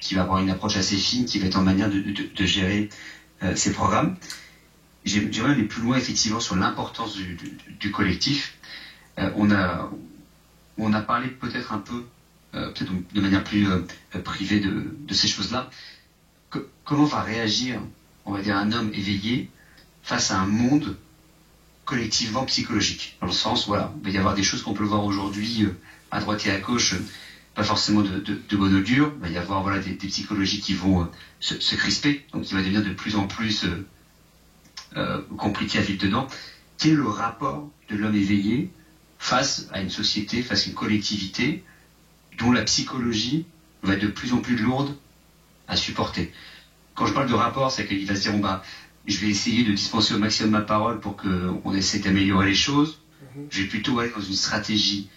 qui va avoir une approche assez fine, qui va être en manière de gérer ses programmes. J'aimerais aller plus loin effectivement sur l'importance du collectif. On a parlé peut-être un peu, peut-être de manière plus privée de ces choses-là. Comment va réagir, on va dire, un homme éveillé face à un monde collectivement psychologique? Dans le sens, voilà, il va y avoir des choses qu'on peut voir aujourd'hui à droite et à gauche, pas forcément de bon augure. Il va y avoir voilà, des psychologies qui vont se crisper, donc il va devenir de plus en plus compliqué à vivre dedans. Quel est le rapport de l'homme éveillé face à une société, face à une collectivité dont la psychologie va être de plus en plus lourde à supporter? Quand je parle de rapport, c'est qu'il va se dire je vais essayer de dispenser au maximum ma parole pour qu'on essaie d'améliorer les choses. Je vais plutôt aller dans une stratégie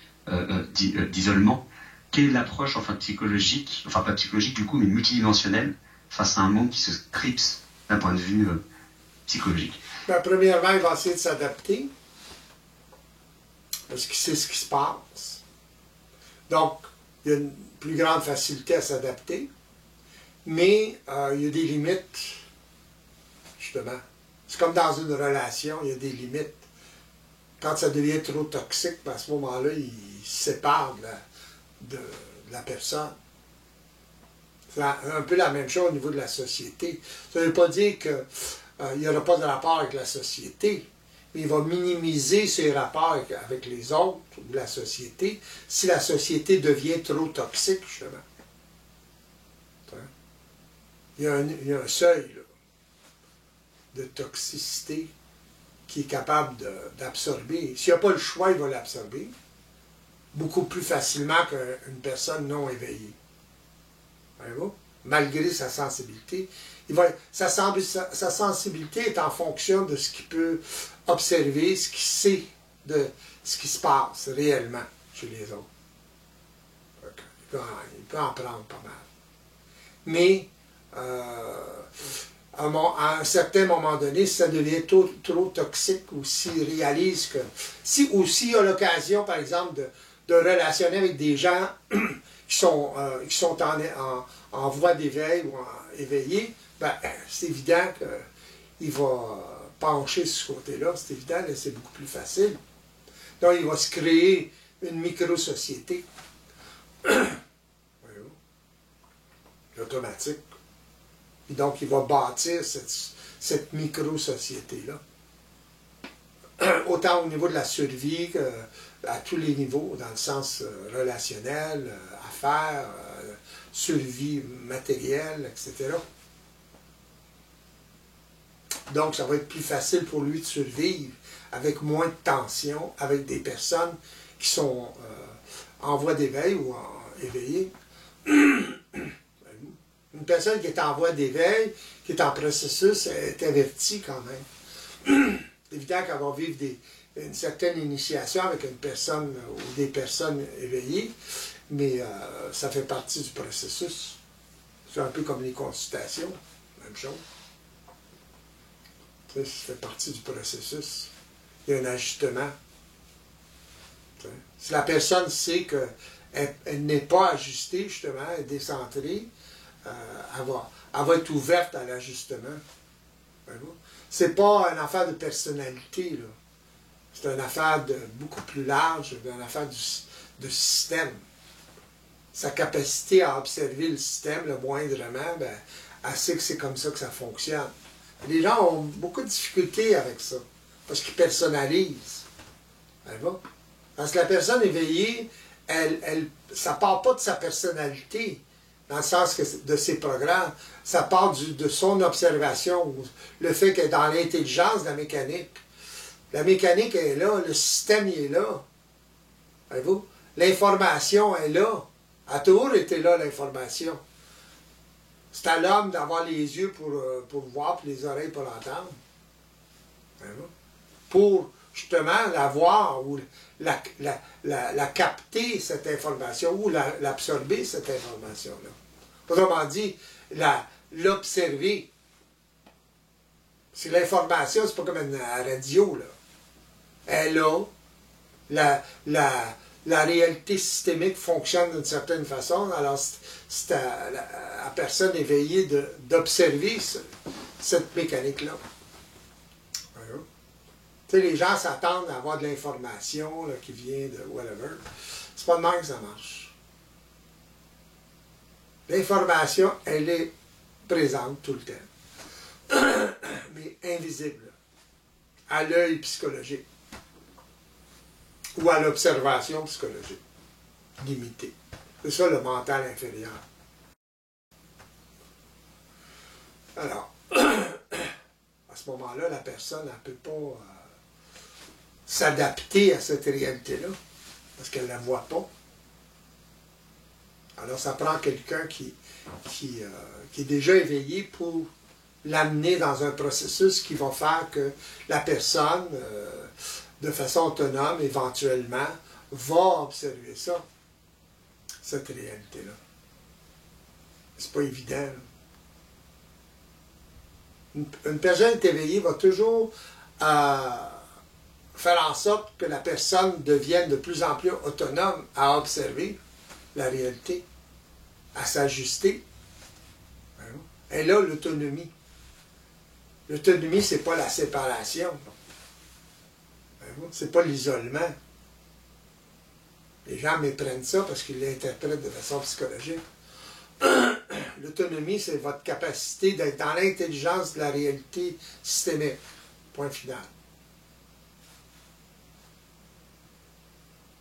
d'isolement. Quelle est l'approche psychologique, pas psychologique du coup, mais multidimensionnelle face à un monde qui se cripse d'un point de vue psychologique? Premièrement, il va essayer de s'adapter parce qu'il sait ce qui se passe. Donc, il y a une plus grande facilité à s'adapter, mais il y a des limites, justement. C'est comme dans une relation, il y a des limites. Quand ça devient trop toxique, à ce moment-là, il se sépare de la personne. C'est un peu la même chose au niveau de la société. Ça ne veut pas dire qu'il n'y aura pas de rapport avec la société, mais il va minimiser ses rapports avec les autres de la société si la société devient trop toxique, justement. Il y a un seuil là, de toxicité qui est capable d'absorber. S'il n'a pas le choix, il va l'absorber beaucoup plus facilement qu'une personne non éveillée. Voyez-vous? Malgré sa sensibilité. Sa sensibilité est en fonction de ce qu'il peut observer, ce qu'il sait de ce qui se passe réellement chez les autres. Il peut en prendre pas mal. Mais à un certain moment donné, si ça devient trop toxique, ou s'il réalise que... Si il a l'occasion, par exemple, de relationner avec des gens qui sont en voie d'éveil ou éveillés, c'est évident qu'il va pencher sur ce côté-là. C'est évident, c'est beaucoup plus facile. Donc, il va se créer une micro-société. Automatique. Et donc, il va bâtir cette micro-société-là. Autant au niveau de la survie à tous les niveaux, dans le sens relationnel, affaires, survie matérielle, etc. Donc, ça va être plus facile pour lui de survivre avec moins de tension, avec des personnes qui sont en voie d'éveil ou éveillées. Une personne qui est en voie d'éveil, qui est en processus, est avertie quand même. C'est évident qu'elle va vivre une certaine initiation avec une personne ou des personnes éveillées, mais ça fait partie du processus. C'est un peu comme les consultations, même chose. Ça fait partie du processus. Il y a un ajustement. Si la personne sait qu'elle n'est pas ajustée, justement, elle est décentrée, elle va être ouverte à l'ajustement. C'est pas une affaire de personnalité, là. C'est une affaire beaucoup plus large, une affaire de système. Sa capacité à observer le système, le moindrement, ben, elle sait que c'est comme ça que ça fonctionne. Les gens ont beaucoup de difficultés avec ça, parce qu'ils personnalisent. Parce que la personne éveillée, ça ne part pas de sa personnalité, dans le sens de ses programmes. Ça part de son observation, le fait qu'elle est dans l'intelligence de la mécanique. La mécanique est là, le système il est là. Voyez-vous? L'information est là. Elle a toujours été là, l'information. C'est à l'homme d'avoir les yeux pour voir, puis les oreilles pour l'entendre. Pour justement la voir, ou la capter, cette information, ou l'absorber, cette information-là. Autrement dit, l'observer. C'est l'information, c'est pas comme une radio, là. Elle a, la réalité systémique fonctionne d'une certaine façon, alors c'est à la personne éveillée d'observer cette mécanique-là. Tu sais, les gens s'attendent à avoir de l'information qui vient de whatever. C'est pas de même que ça marche. L'information, elle est présente tout le temps, mais invisible, à l'œil psychologique. Ou à l'observation psychologique, limitée. C'est ça le mental inférieur. Alors, à ce moment-là, la personne ne peut pas s'adapter à cette réalité-là, parce qu'elle ne la voit pas. Alors, ça prend quelqu'un qui est déjà éveillé pour l'amener dans un processus qui va faire que la personne... de façon autonome, éventuellement, va observer ça, cette réalité-là. C'est pas évident. Une personne éveillée va toujours faire en sorte que la personne devienne de plus en plus autonome à observer la réalité, à s'ajuster. Elle a l'autonomie. L'autonomie, c'est pas la séparation. C'est pas l'isolement. Les gens méprennent ça parce qu'ils l'interprètent de façon psychologique. L'autonomie, c'est votre capacité d'être dans l'intelligence de la réalité systémique. Point final.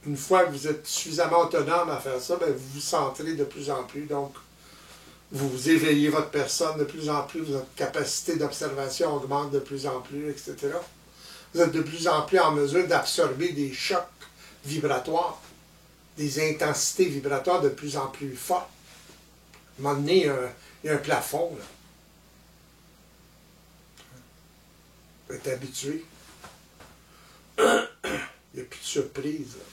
Une fois que vous êtes suffisamment autonome à faire ça, bien, vous vous centrez de plus en plus. Donc, vous éveillez votre personne de plus en plus, votre capacité d'observation augmente de plus en plus, etc. Vous êtes de plus en plus en mesure d'absorber des chocs vibratoires, des intensités vibratoires de plus en plus fortes. À un moment donné, il y a un plafond, là. Vous êtes habitué. Il n'y a plus de surprise, là.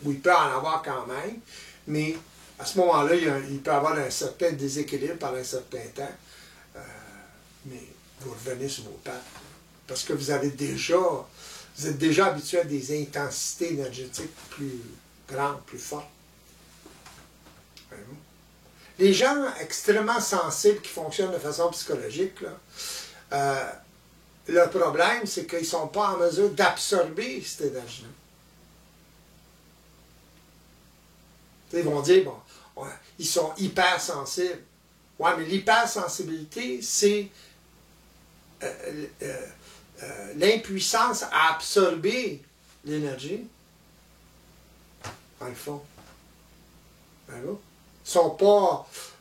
Ou il peut en avoir quand même, mais à ce moment-là, il peut y avoir un certain déséquilibre pendant un certain temps. Mais vous revenez sur vos pattes. Parce que vous êtes déjà habitué à des intensités énergétiques plus grandes, plus fortes. Les gens extrêmement sensibles qui fonctionnent de façon psychologique, là, le problème, c'est qu'ils ne sont pas en mesure d'absorber cette énergie-là. Ils vont dire, bon, ils sont hypersensibles. Oui, mais l'hypersensibilité, c'est l'impuissance à absorber l'énergie, dans le fond. Ils ne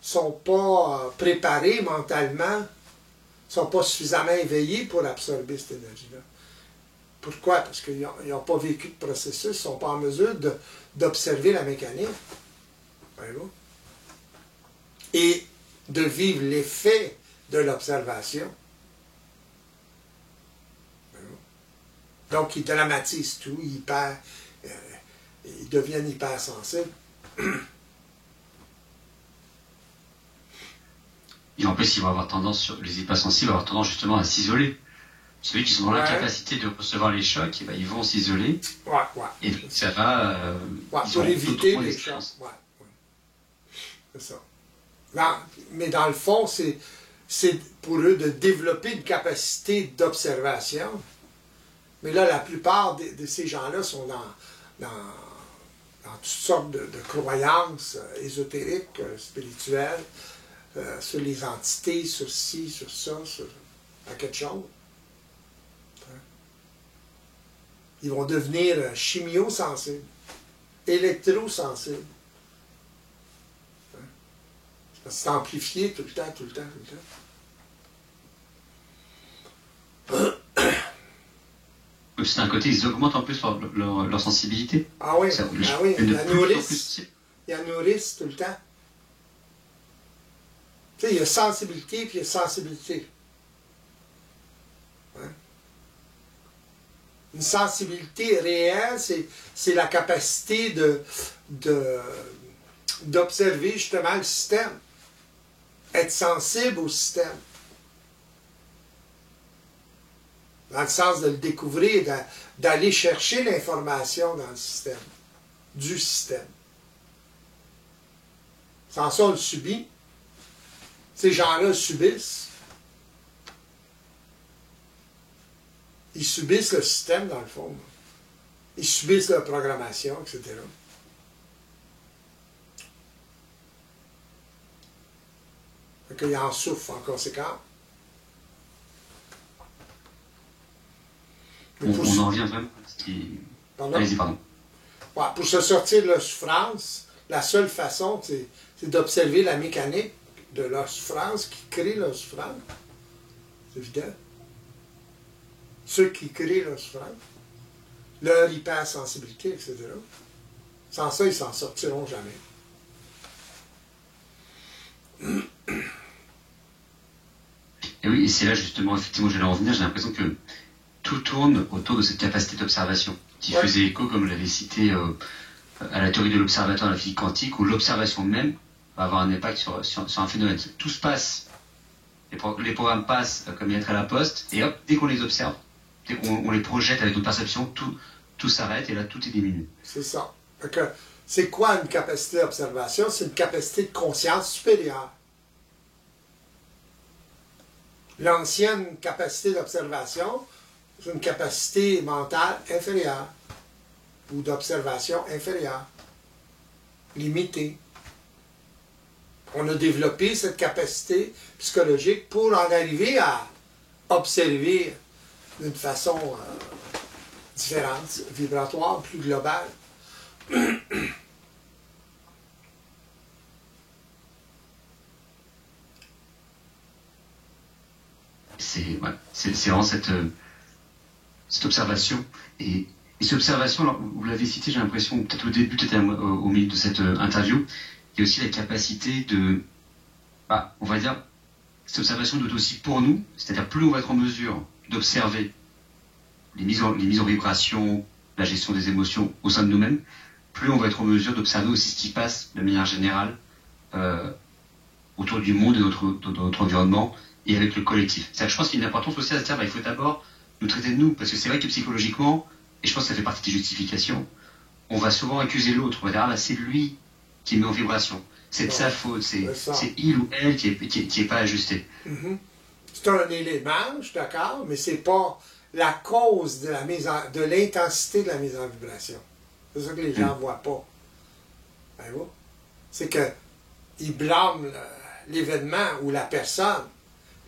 sont pas préparés mentalement, ne sont pas suffisamment éveillés pour absorber cette énergie-là. Pourquoi? Parce qu'ils n'ont pas vécu de processus, ils ne sont pas en mesure d'observer la mécanique. Voyez-vous? Et de vivre l'effet de l'observation. Donc, ils dramatisent tout, ils deviennent hypersensibles. Et en plus, ils vont avoir tendance, les hypersensibles vont avoir tendance justement à s'isoler. Celui qui sont dans l'incapacité de recevoir les chocs, ben, ils vont s'isoler. Et donc, ça va... pour éviter les chocs. C'est ça. Non, mais dans le fond, c'est pour eux de développer une capacité d'observation. Mais là, la plupart de ces gens-là sont dans toutes sortes de croyances ésotériques, spirituelles, sur les entités, sur ci, sur ça, sur quelque chose. Ils vont devenir chimio-sensibles, électro-sensibles. C'est amplifié tout le temps, tout le temps, tout le temps. C'est un côté, ils augmentent en plus leur sensibilité. Ah oui, ils la nourrissent tout le temps. Tu sais, il y a sensibilité puis il y a sensibilité. Hein? Une sensibilité réelle, c'est la capacité d'observer justement le système. Être sensible au système. Dans le sens de le découvrir, d'aller chercher l'information dans le système, du système. Sans ça, on le subit. Ces gens-là subissent. Ils subissent le système, dans le fond. Ils subissent la programmation, etc. Fait qu'ils en souffrent en conséquence. On en revient vraiment à ce qui... Allez-y, pardon. Ouais, pour se sortir de la souffrance, la seule façon, c'est d'observer la mécanique de la souffrance qui crée la souffrance. C'est évident. Ceux qui créent la souffrance, leur hypersensibilité, etc. Sans ça, ils s'en sortiront jamais. Et oui, et c'est là justement, effectivement, j'allais en venir, j'ai l'impression que tout tourne autour de cette capacité d'observation, qui faisait écho, comme je l'avais cité, à la théorie de l'observateur, la physique quantique, où l'observation même va avoir un impact sur un phénomène. Tout se passe, les programmes passent comme une lettre à la poste, et hop, dès qu'on les observe, dès qu'on les projette avec notre perception, tout s'arrête, et là, tout est diminué. C'est ça. C'est quoi une capacité d'observation? C'est une capacité de conscience supérieure. L'ancienne capacité d'observation, c'est une capacité mentale inférieure ou d'observation inférieure, limitée. On a développé cette capacité psychologique pour en arriver à observer d'une façon différente, vibratoire, plus globale. C'est vraiment cette observation. Et cette observation, alors, vous l'avez cité, j'ai l'impression, peut-être au début, peut-être au milieu de cette interview, il y a aussi la capacité de, on va dire, cette observation doit être aussi pour nous, c'est-à-dire plus on va être en mesure d'observer les mises en vibration, la gestion des émotions au sein de nous-mêmes, plus on va être en mesure d'observer aussi ce qui passe de manière générale autour du monde et de notre environnement et avec le collectif. C'est-à-dire que je pense qu'il y a une importance aussi à se dire, il faut d'abord nous traiter de nous, parce que c'est vrai que psychologiquement, et je pense que ça fait partie des justifications, on va souvent accuser l'autre, on va dire, c'est lui qui met en vibration, c'est de sa faute, c'est il ou elle qui est pas ajusté. Mm-hmm. C'est un élément, je suis d'accord, mais c'est pas la cause de l'intensité de la mise en vibration. C'est ça que les gens ne voient pas. C'est qu'ils blâment l'événement ou la personne.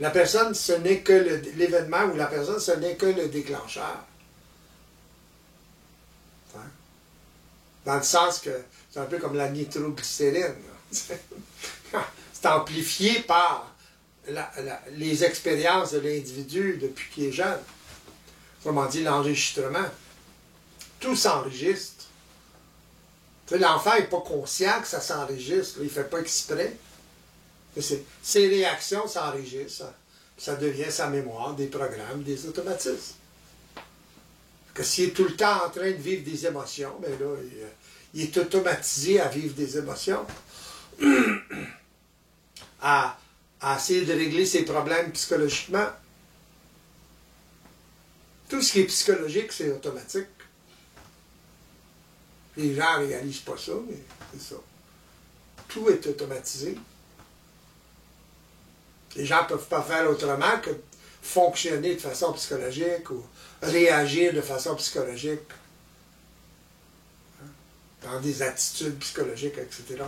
La personne, ce n'est que l'événement ou la personne, ce n'est que le déclencheur. Hein? Dans le sens que c'est un peu comme la nitroglycérine. C'est amplifié par les expériences de l'individu depuis qu'il est jeune. Autrement dit, l'enregistrement. Tout s'enregistre. L'enfant n'est pas conscient que ça s'enregistre. Il ne fait pas exprès. Ses réactions s'enregistrent. Ça devient sa mémoire, des programmes, des automatismes. Que s'il est tout le temps en train de vivre des émotions, bien là, il est automatisé à vivre des émotions. à essayer de régler ses problèmes psychologiquement. Tout ce qui est psychologique, c'est automatique. Les gens ne réalisent pas ça, mais c'est ça. Tout est automatisé. Les gens ne peuvent pas faire autrement que fonctionner de façon psychologique ou réagir de façon psychologique. Dans des attitudes psychologiques, etc.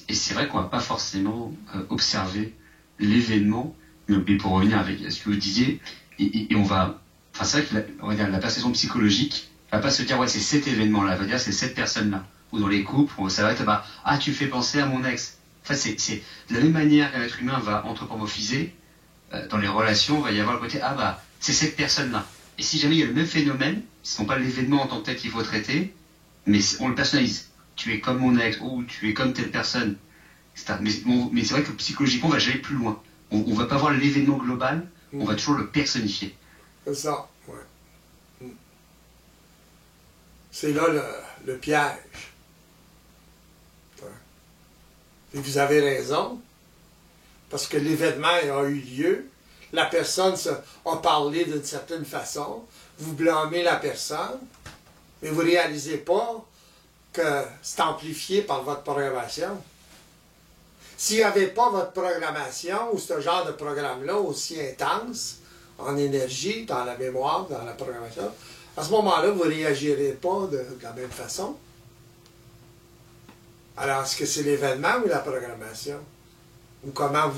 Et c'est vrai qu'on ne va pas forcément observer l'événement, mais pour revenir avec ce que vous disiez, et on va... Enfin, c'est vrai que on va dire, la perception psychologique ne va pas se dire, ouais, c'est cet événement-là, elle va dire, c'est cette personne-là. Ou dans les couples, ça va être, bah, ah, tu fais penser à mon ex. Enfin, c'est de la même manière qu'un être humain va anthropomorphiser, dans les relations, il va y avoir le côté, ah, bah, c'est cette personne-là. Et si jamais il y a le même phénomène, ce n'est pas l'événement en tant que tel qu'il faut traiter, mais on le personnalise. Tu es comme mon ex, ou tu es comme telle personne, etc. Mais c'est vrai que psychologiquement, on va jamais plus loin. On ne va pas voir l'événement global, on va toujours le personnifier. C'est ça, ouais. C'est là le piège. Ouais. Et vous avez raison, parce que l'événement a eu lieu, la personne a parlé d'une certaine façon, vous blâmez la personne, mais vous ne réalisez pas que c'est amplifié par votre programmation. S'il n'y avait pas votre programmation, ou ce genre de programme-là aussi intense, en énergie, dans la mémoire, dans la programmation, à ce moment-là, vous ne réagirez pas de la même façon. Alors, est-ce que c'est l'événement ou la programmation? Ou comment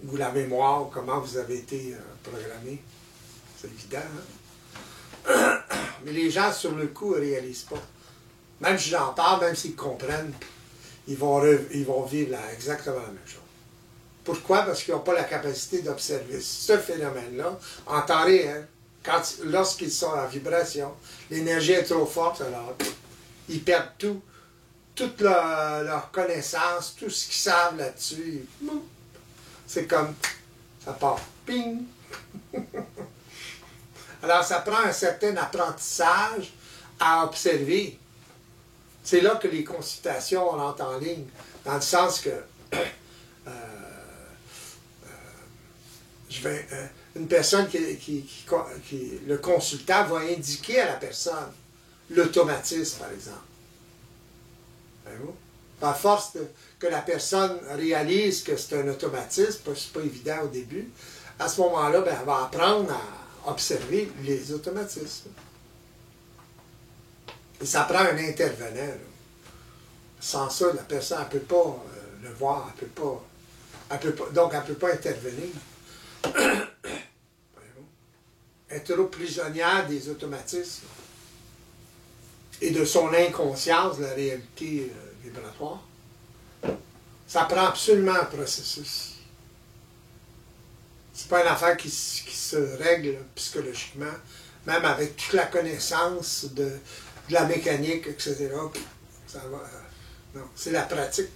ou la mémoire, ou comment vous avez été programmé? C'est évident, hein? Mais les gens, sur le coup, ne réalisent pas. Même si j'en parle, même s'ils comprennent, ils vont vivre exactement la même chose. Pourquoi? Parce qu'ils n'ont pas la capacité d'observer ce phénomène-là en temps réel. Lorsqu'ils sont en vibration, l'énergie est trop forte, alors ils perdent tout. Toute leur connaissance, tout ce qu'ils savent là-dessus. C'est comme, ça part, ping! Alors ça prend un certain apprentissage à observer. C'est là que les consultations rentrent en ligne, dans le sens que une personne le consultant va indiquer à la personne l'automatisme, par exemple. À force que la personne réalise que c'est un automatisme, c'est pas évident au début, à ce moment-là, elle va apprendre à observer les automatismes. Et ça prend un intervenant. Là. Sans ça, la personne ne peut pas le voir, donc elle ne peut pas intervenir. Elle est trop prisonnière des automatismes et de son inconscience de la réalité vibratoire. Ça prend absolument un processus. C'est pas une affaire qui se règle psychologiquement, même avec toute la connaissance de la mécanique, etc. Ça va, non, c'est la pratique.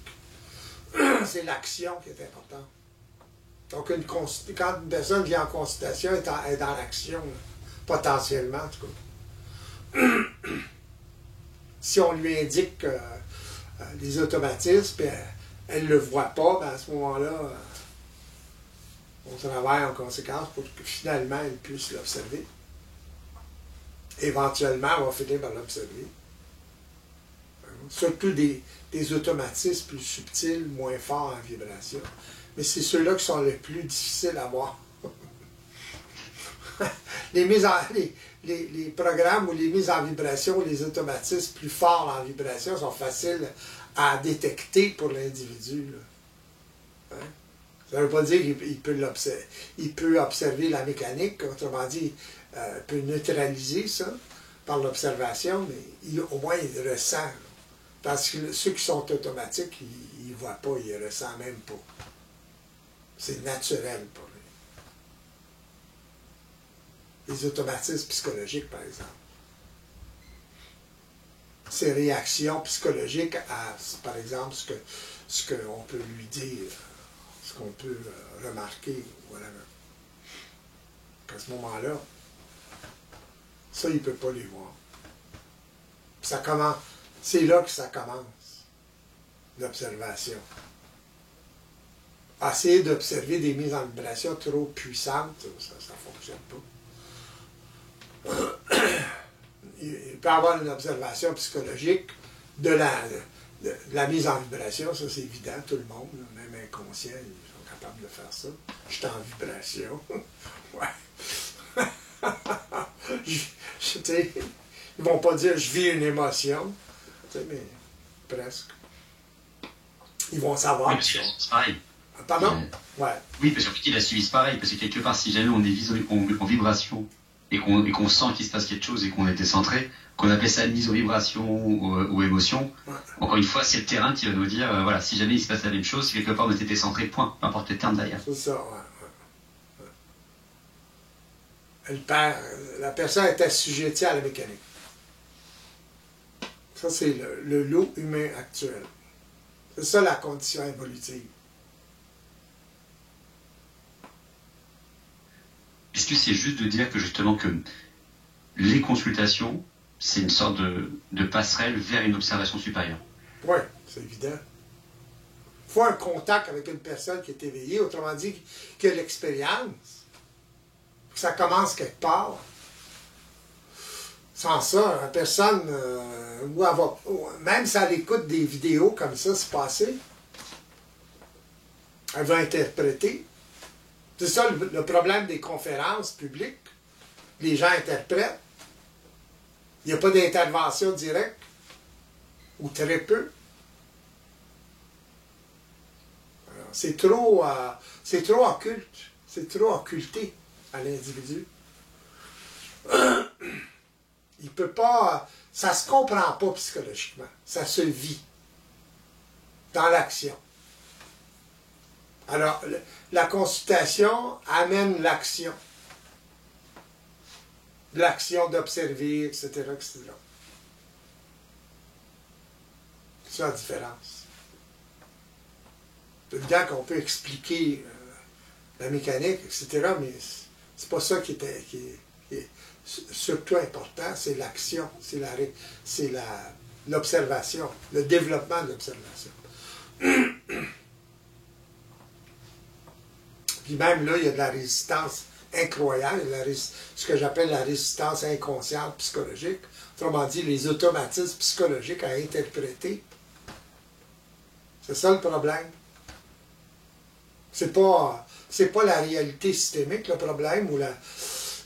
C'est l'action qui est importante. Donc, quand une personne vient en consultation, elle est dans l'action, potentiellement, en tout cas. Si on lui indique les automatismes, elle ne le voit pas, à ce moment-là, on travaille en conséquence pour que finalement elle puisse l'observer. Éventuellement, on va finir par l'observer. Surtout des automatismes plus subtils, moins forts en vibration. Mais c'est ceux-là qui sont les plus difficiles à voir. Les programmes ou les mises en vibration ou les automatismes plus forts en vibration sont faciles à détecter pour l'individu. Hein? Ça ne veut pas dire qu'il peut observer la mécanique, autrement dit, il peut neutraliser ça par l'observation, mais au moins il ressent. Là. Parce que ceux qui sont automatiques, ils ne voient pas, ils ne ressentent même pas. C'est naturel pour lui. Les automatismes psychologiques, par exemple. Ces réactions psychologiques à, par exemple, ce qu'on peut lui dire, ce qu'on peut remarquer, voilà. À ce moment-là, ça, il ne peut pas les voir. Ça commence, c'est là que ça commence, l'observation. essayer d'observer des mises en vibration trop puissantes, ça ne fonctionne pas. Il peut y avoir une observation psychologique de la mise en vibration, ça c'est évident, tout le monde, même inconscient, ils sont capables de faire ça. Je suis en vibration. Ouais. Ils vont pas dire je vis une émotion, mais presque. Ils vont savoir. Oui, parce qu'il a suivi pareil. Pardon? Ouais. Oui, parce qu'il a suivi pareil, parce que quelque part, si jamais on est en vibration et qu'on sent qu'il se passe quelque chose et qu'on est décentré, qu'on appelle ça mise aux vibrations ou émotion, ouais. Encore une fois, c'est le terrain qui va nous dire, voilà, si jamais il se passe la même chose, si quelque part on était décentré, point, peu importe le terme derrière. C'est ça, ouais. La personne est assujettie à la mécanique. Ça, c'est le lot humain actuel. C'est ça la condition évolutive. Est-ce que c'est juste de dire que justement que les consultations, c'est une sorte de passerelle vers une observation supérieure? Oui, c'est évident. Il faut un contact avec une personne qui est éveillée, autrement dit, qui a l'expérience. Ça commence quelque part. Sans ça, la personne, même si elle écoute des vidéos comme ça se passer, elle va interpréter. C'est ça le problème des conférences publiques. Les gens interprètent. Il n'y a pas d'intervention directe, ou très peu. C'est trop occulte, c'est trop occulté à l'individu. Il peut pas, ça se comprend pas psychologiquement, ça se vit dans l'action. Alors, la consultation amène l'action. L'action d'observer, etc., etc. C'est ça la différence. C'est évident qu'on peut expliquer la mécanique, etc., mais c'est pas ça qui est surtout important, c'est l'action, c'est l'observation, le développement de l'observation. Puis même là, il y a de la résistance incroyable, ce que j'appelle la résistance inconsciente psychologique, autrement dit, les automatismes psychologiques à interpréter. C'est ça le problème. C'est pas la réalité systémique, le problème, ou la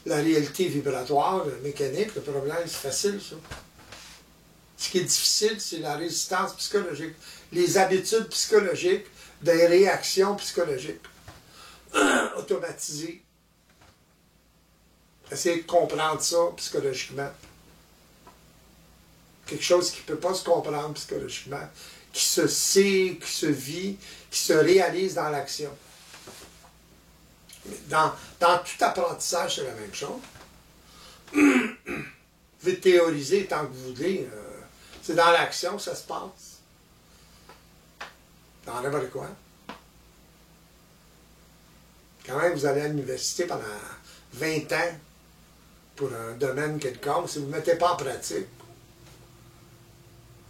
réalité vibratoire, mécanique, le problème, c'est facile, ça. Ce qui est difficile, c'est la résistance psychologique, les habitudes psychologiques, des réactions psychologiques automatisées. Essayer de comprendre ça psychologiquement. Quelque chose qui ne peut pas se comprendre psychologiquement, qui se sait, qui se vit, qui se réalise dans l'action. Dans tout apprentissage, c'est la même chose. Vous pouvez théoriser tant que vous voulez. C'est dans l'action que ça se passe. Dans n'importe quoi. Quand même, vous allez à l'université pendant 20 ans pour un domaine quelconque. Si vous ne le mettez pas en pratique,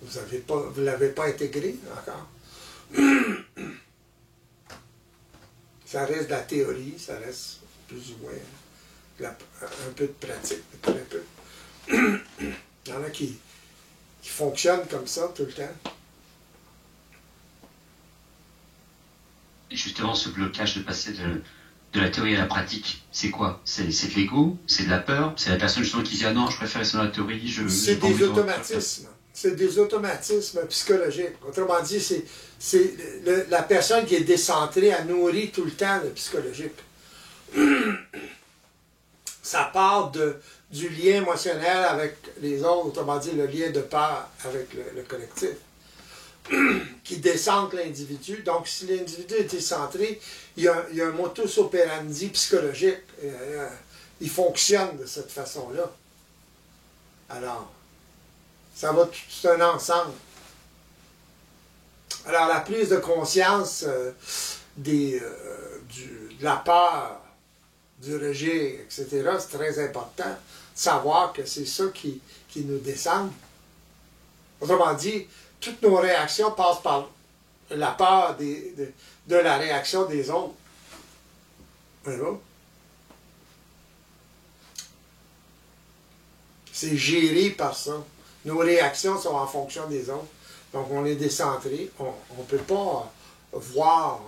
vous ne l'avez pas intégré encore. Ça reste de la théorie, ça reste plus ou moins un peu de pratique, très peu. Il y en a qui fonctionnent comme ça tout le temps. Et justement, ce blocage de passer de la théorie à la pratique, c'est quoi? C'est de l'ego? C'est de la peur? C'est la personne justement qui dit « Ah non, je préfère rester dans la théorie, c'est des automatismes. C'est des automatismes psychologiques. Autrement dit, c'est la personne qui est décentrée, elle nourrit tout le temps le psychologique. Ça part du lien émotionnel avec les autres, autrement dit, le lien de peur avec le collectif, qui décentre l'individu. Donc, si l'individu est décentré, il y a un modus operandi psychologique. Il fonctionne de cette façon-là. Alors, ça va tout un ensemble. Alors, la prise de conscience de la peur, du rejet, etc., c'est très important de savoir que c'est ça qui nous descend. Autrement dit, toutes nos réactions passent par la peur de la réaction des autres. Voilà. C'est géré par ça. Nos réactions sont en fonction des autres. Donc, on est décentré. On ne peut pas voir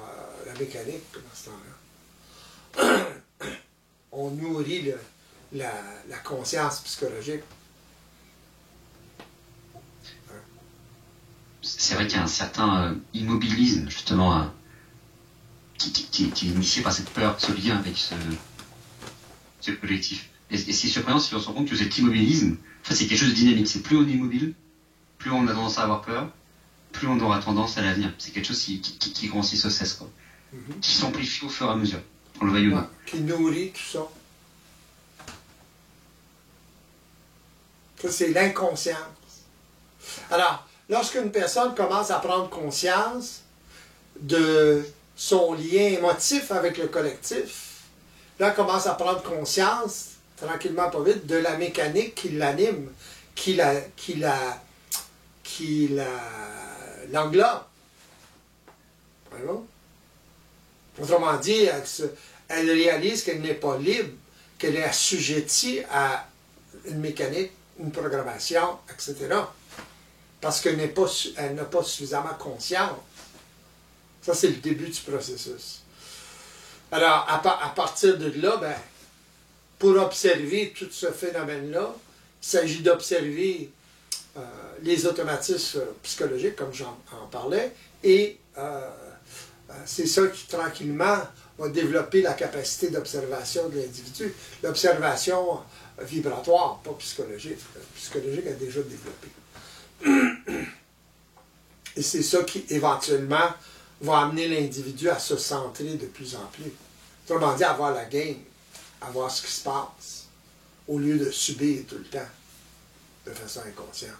la mécanique dans ce temps-là. On nourrit la conscience psychologique. C'est vrai qu'il y a un certain immobilisme, justement, qui est initié par cette peur, ce lien avec ce collectif. Et c'est surprenant si on se rend compte que cet immobilisme, en fait, c'est quelque chose de dynamique. C'est plus on est immobile, plus on a tendance à avoir peur, plus on aura tendance à l'avenir. C'est quelque chose qui grandit sans cesse, quoi. Qui s'amplifie au fur et à mesure, on le veuille ou non. Qui nourrit tout ça. Ça, c'est l'inconscience. Alors, lorsqu'une personne commence à prendre conscience de son lien émotif avec le collectif, là, elle commence à prendre conscience, tranquillement, pas vite, de la mécanique qui l'anime, qui l'englobe. Voilà. Autrement dit, elle réalise qu'elle n'est pas libre, qu'elle est assujettie à une mécanique, une programmation, etc. Parce qu'elle n'a pas suffisamment conscience. Ça, c'est le début du processus. Alors, à partir de là, ben, pour observer tout ce phénomène-là, il s'agit d'observer les automatismes psychologiques, comme j'en parlais, et c'est ça qui, tranquillement, va développer la capacité d'observation de l'individu. L'observation vibratoire, pas psychologique. Le psychologique a déjà développé. Et c'est ça qui, éventuellement, va amener l'individu à se centrer de plus en plus. Autrement dit, à voir la game, à voir ce qui se passe, au lieu de subir tout le temps, de façon inconsciente.